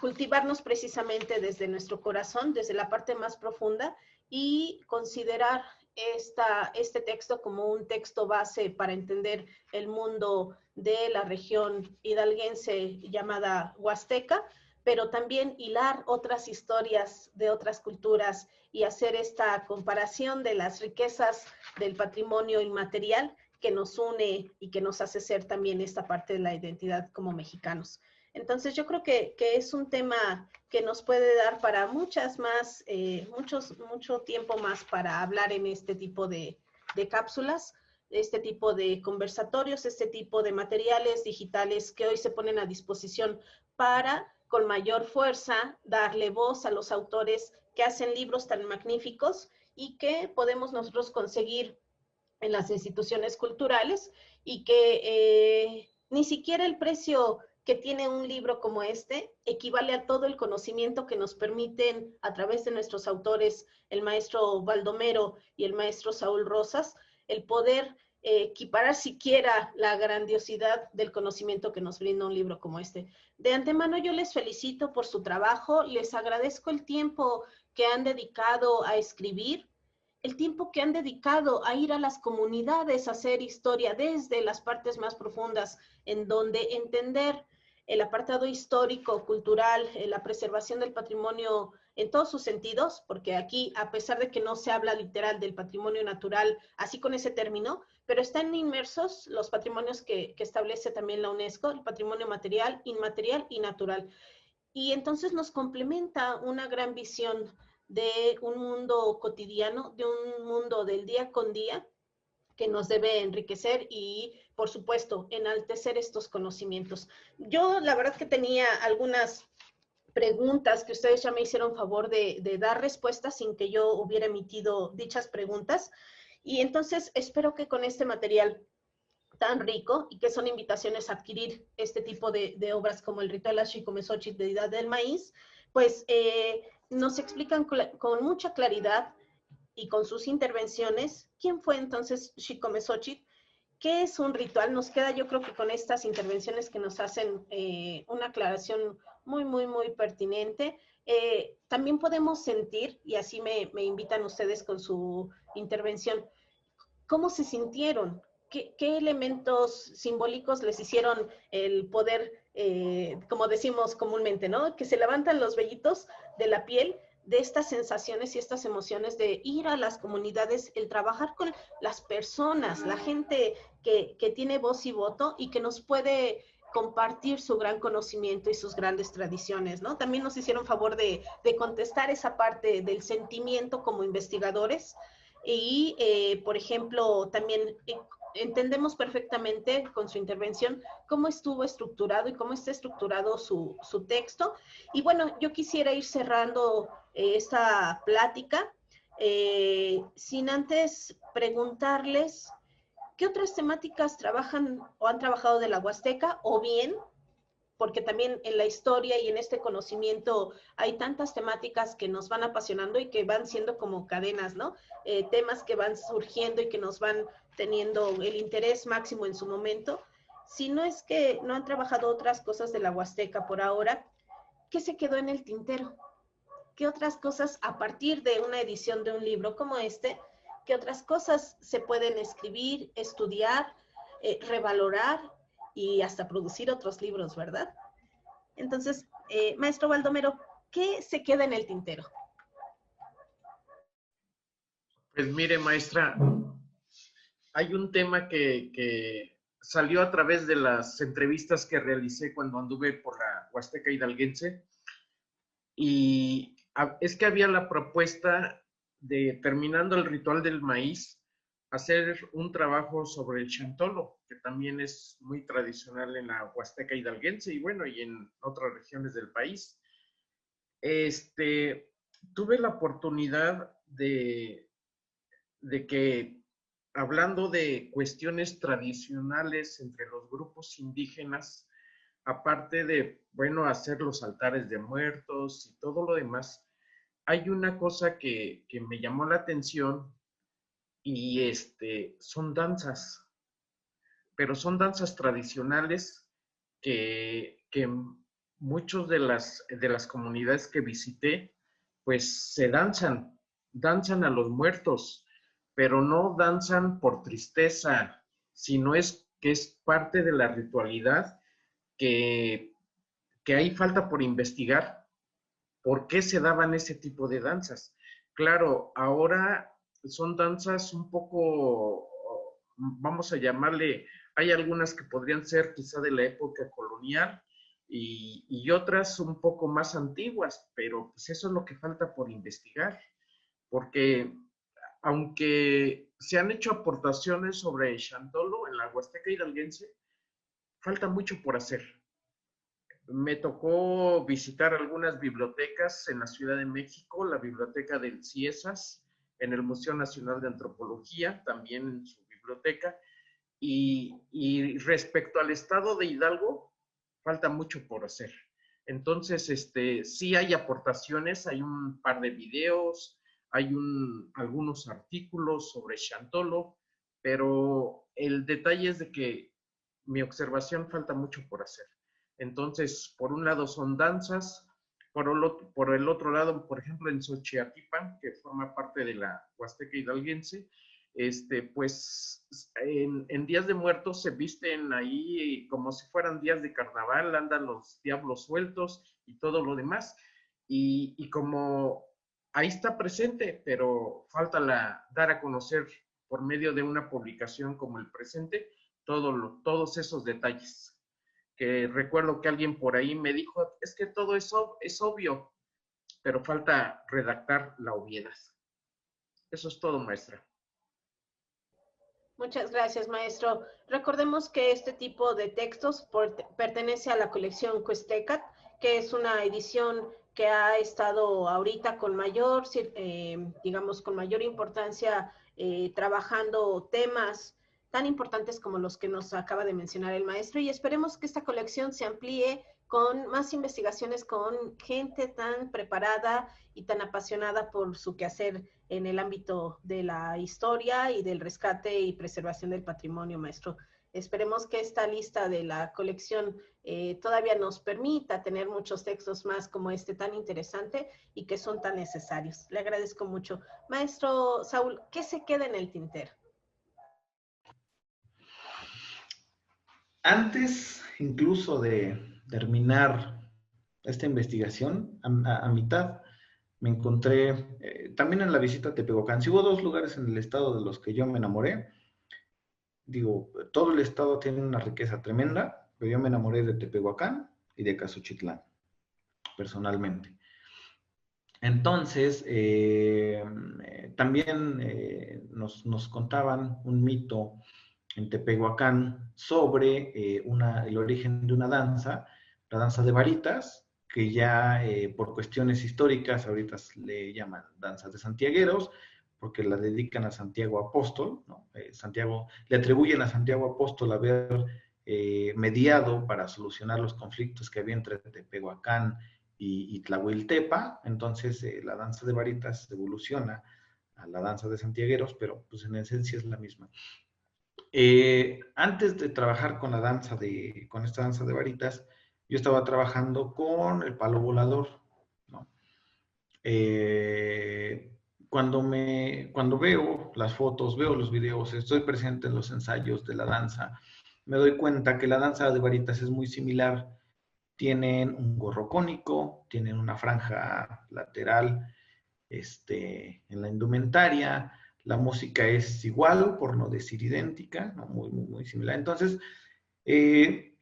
cultivarnos precisamente desde nuestro corazón, desde la parte más profunda, y considerar este texto como un texto base para entender el mundo de la región hidalguense llamada Huasteca, pero también hilar otras historias de otras culturas y hacer esta comparación de las riquezas del patrimonio inmaterial que nos une y que nos hace ser también esta parte de la identidad como mexicanos. Entonces yo creo que es un tema que nos puede dar para mucho tiempo más para hablar en este tipo de cápsulas, este tipo de conversatorios, este tipo de materiales digitales que hoy se ponen a disposición para, con mayor fuerza, darle voz a los autores que hacen libros tan magníficos y que podemos nosotros conseguir en las instituciones culturales, y que ni siquiera el precio que tiene un libro como este equivale a todo el conocimiento que nos permiten a través de nuestros autores, el maestro Baldomero y el maestro Saúl Rosas, el poder equiparar siquiera la grandiosidad del conocimiento que nos brinda un libro como este. De antemano yo les felicito por su trabajo, les agradezco el tiempo que han dedicado a escribir, el tiempo que han dedicado a ir a las comunidades a hacer historia desde las partes más profundas, en donde entender el apartado histórico, cultural, la preservación del patrimonio en todos sus sentidos, porque aquí, a pesar de que no se habla literal del patrimonio natural, así con ese término, pero están inmersos los patrimonios que establece también la UNESCO, el patrimonio material, inmaterial y natural. Y entonces nos complementa una gran visión de un mundo cotidiano, de un mundo del día con día, que nos debe enriquecer y, por supuesto, enaltecer estos conocimientos. Yo, la verdad que tenía algunas preguntas que ustedes ya me hicieron favor de dar respuestas sin que yo hubiera emitido dichas preguntas, y entonces espero que con este material tan rico, y que son invitaciones a adquirir este tipo de obras como el Ritual Xicomesolchitl, Deidad del Maíz, pues nos explican con mucha claridad y con sus intervenciones quién fue entonces Xicomesolchitl, qué es un ritual. Nos queda, yo creo que con estas intervenciones que nos hacen una aclaración muy, muy, muy pertinente. También podemos sentir, y así me invitan ustedes con su intervención, cómo se sintieron, qué elementos simbólicos les hicieron el poder, como decimos comúnmente, ¿no?, que se levantan los vellitos de la piel de estas sensaciones y estas emociones de ir a las comunidades, el trabajar con las personas, la gente que tiene voz y voto y que nos puede compartir su gran conocimiento y sus grandes tradiciones, ¿no? También nos hicieron favor de contestar esa parte del sentimiento como investigadores y, por ejemplo, también entendemos perfectamente con su intervención cómo estuvo estructurado y cómo está estructurado su texto. Y bueno, yo quisiera ir cerrando esta plática sin antes preguntarles qué otras temáticas trabajan o han trabajado de la Huasteca, o bien, porque también en la historia y en este conocimiento hay tantas temáticas que nos van apasionando y que van siendo como cadenas, ¿no? Temas que van surgiendo y que nos van teniendo el interés máximo en su momento. Si no es que no han trabajado otras cosas de la Huasteca por ahora, ¿qué se quedó en el tintero? ¿Qué otras cosas, a partir de una edición de un libro como este, qué otras cosas se pueden escribir, estudiar, revalorar y hasta producir otros libros, ¿verdad? Entonces, maestro Baldomero, ¿qué se queda en el tintero? Pues mire, maestra, hay un tema que salió a través de las entrevistas que realicé cuando anduve por la Huasteca hidalguense, y es que había la propuesta de, terminando el ritual del maíz, hacer un trabajo sobre el chantolo, que también es muy tradicional en la Huasteca hidalguense y bueno, y en otras regiones del país. Tuve la oportunidad de que, hablando de cuestiones tradicionales entre los grupos indígenas, aparte de, bueno, hacer los altares de muertos y todo lo demás, hay una cosa que me llamó la atención y son danzas, pero son danzas tradicionales que muchos de las comunidades que visité, pues se danzan a los muertos, pero no danzan por tristeza, sino es que es parte de la ritualidad que hay falta por investigar por qué se daban ese tipo de danzas. Claro, ahora son danzas un poco, vamos a llamarle, hay algunas que podrían ser quizá de la época colonial y otras un poco más antiguas, pero pues eso es lo que falta por investigar, porque aunque se han hecho aportaciones sobre Chantolo en la Huasteca hidalguense, falta mucho por hacer. Me tocó visitar algunas bibliotecas en la Ciudad de México, la Biblioteca del Ciesas, en el Museo Nacional de Antropología, también en su biblioteca, y respecto al estado de Hidalgo, falta mucho por hacer. Entonces, sí hay aportaciones, hay un par de videos, hay algunos artículos sobre Chantolo, pero el detalle es de que mi observación falta mucho por hacer. Entonces, por un lado son danzas, por el otro lado, por ejemplo, en Xochiaquipan, que forma parte de la Huasteca hidalguense, pues en Días de Muertos se visten ahí como si fueran días de carnaval, andan los diablos sueltos y todo lo demás. Y como ahí está presente, pero falta dar a conocer por medio de una publicación como el presente todos esos detalles. Que recuerdo que alguien por ahí me dijo, es que todo eso es obvio, pero falta redactar la obviedad. Eso es todo, maestra. Muchas gracias, maestro. Recordemos que este tipo de textos pertenece a la colección Cuestecat, que es una edición que ha estado ahorita con mayor, digamos, con mayor importancia, trabajando temas tan importantes como los que nos acaba de mencionar el maestro, y esperemos que esta colección se amplíe con más investigaciones, con gente tan preparada y tan apasionada por su quehacer en el ámbito de la historia y del rescate y preservación del patrimonio, maestro. Esperemos que esta lista de la colección todavía nos permita tener muchos textos más como este tan interesante y que son tan necesarios. Le agradezco mucho. Maestro Saúl, ¿qué se queda en el tintero? Antes incluso de terminar esta investigación, a mitad, me encontré también en la visita a Tepehuacán. Si hubo 2 lugares en el estado de los que yo me enamoré, digo, todo el estado tiene una riqueza tremenda, pero yo me enamoré de Tepehuacán y de Casuchitlán, personalmente. Entonces, también nos contaban un mito en Tepehuacán sobre el origen de una danza, la danza de varitas, que ya por cuestiones históricas ahorita le llaman danza de santiagueros, porque la dedican a Santiago Apóstol, ¿no? Le atribuyen a Santiago Apóstol haber mediado para solucionar los conflictos que había entre Tepehuacán y Tlahuiltepa. Entonces la danza de varitas evoluciona a la danza de santiagueros, pero pues en esencia es la misma. Antes de trabajar con esta danza de varitas, yo estaba trabajando con el palo volador, ¿no? Cuando veo las fotos, veo los videos, estoy presente en los ensayos de la danza, me doy cuenta que la danza de varitas es muy similar. Tienen un gorro cónico, tienen una franja lateral en la indumentaria, la música es igual, por no decir idéntica, ¿no? Muy similar. Entonces,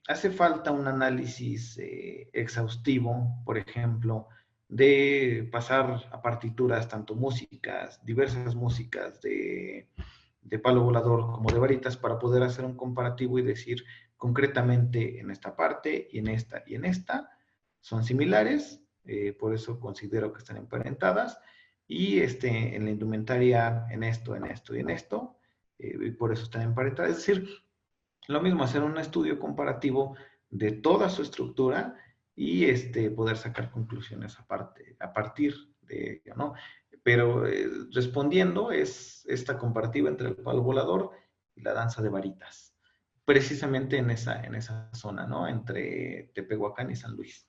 hace falta un análisis exhaustivo, por ejemplo, de pasar a partituras tanto músicas, diversas músicas de palo volador como de varitas, para poder hacer un comparativo y decir concretamente en esta parte y en esta son similares, por eso considero que están emparentadas, y en la indumentaria en esto y en esto, y por eso están emparentadas. Es decir, lo mismo, hacer un estudio comparativo de toda su estructura y poder sacar conclusiones a partir de ello, ¿no? Pero respondiendo, es esta comparativa entre el palo volador y la danza de varitas, precisamente en esa zona, ¿no? Entre Tepehuacán y San Luis.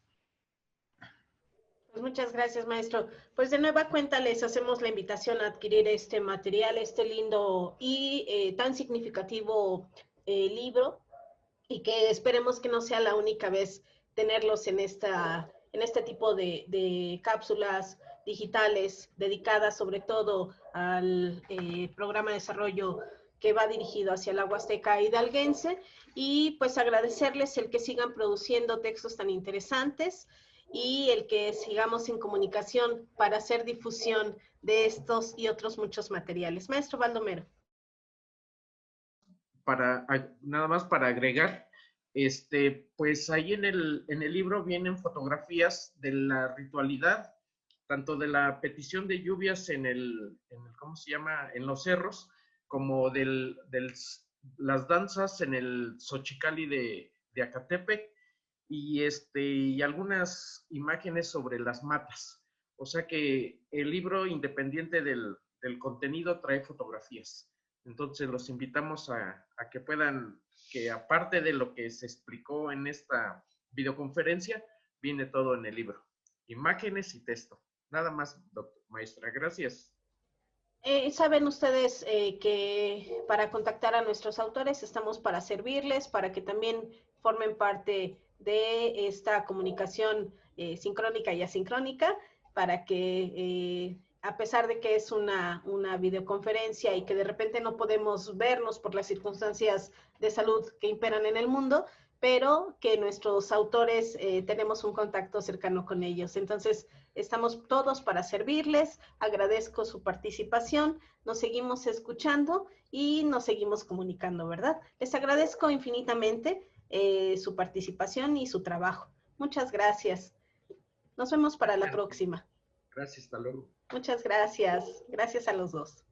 Pues muchas gracias, maestro. Pues de nueva cuenta les hacemos la invitación a adquirir este material, este lindo y tan significativo libro, y que esperemos que no sea la única vez tenerlos en este tipo de cápsulas digitales dedicadas sobre todo al programa de desarrollo que va dirigido hacia la Huasteca hidalguense, y pues agradecerles el que sigan produciendo textos tan interesantes y el que sigamos en comunicación para hacer difusión de estos y otros muchos materiales. Maestro Baldomero. Nada más para agregar, pues ahí en el libro vienen fotografías de la ritualidad, tanto de la petición de lluvias ¿cómo se llama?, en los cerros, como las danzas en el Xochicalli de Acatepec, y algunas imágenes sobre las matas. O sea que el libro, independiente del contenido, trae fotografías. Entonces los invitamos a que puedan, que aparte de lo que se explicó en esta videoconferencia, viene todo en el libro. Imágenes y texto. Nada más, maestra. Gracias. Saben ustedes que para contactar a nuestros autores estamos para servirles, para que también formen parte de esta comunicación sincrónica y asincrónica, para que a pesar de que es una videoconferencia y que de repente no podemos vernos por las circunstancias de salud que imperan en el mundo, pero que nuestros autores tenemos un contacto cercano con ellos. Entonces, estamos todos para servirles. Agradezco su participación. Nos seguimos escuchando y nos seguimos comunicando, ¿verdad? Les agradezco infinitamente su participación y su trabajo. Muchas gracias. Nos vemos para la próxima. Gracias, hasta luego. Muchas gracias. Gracias a los dos.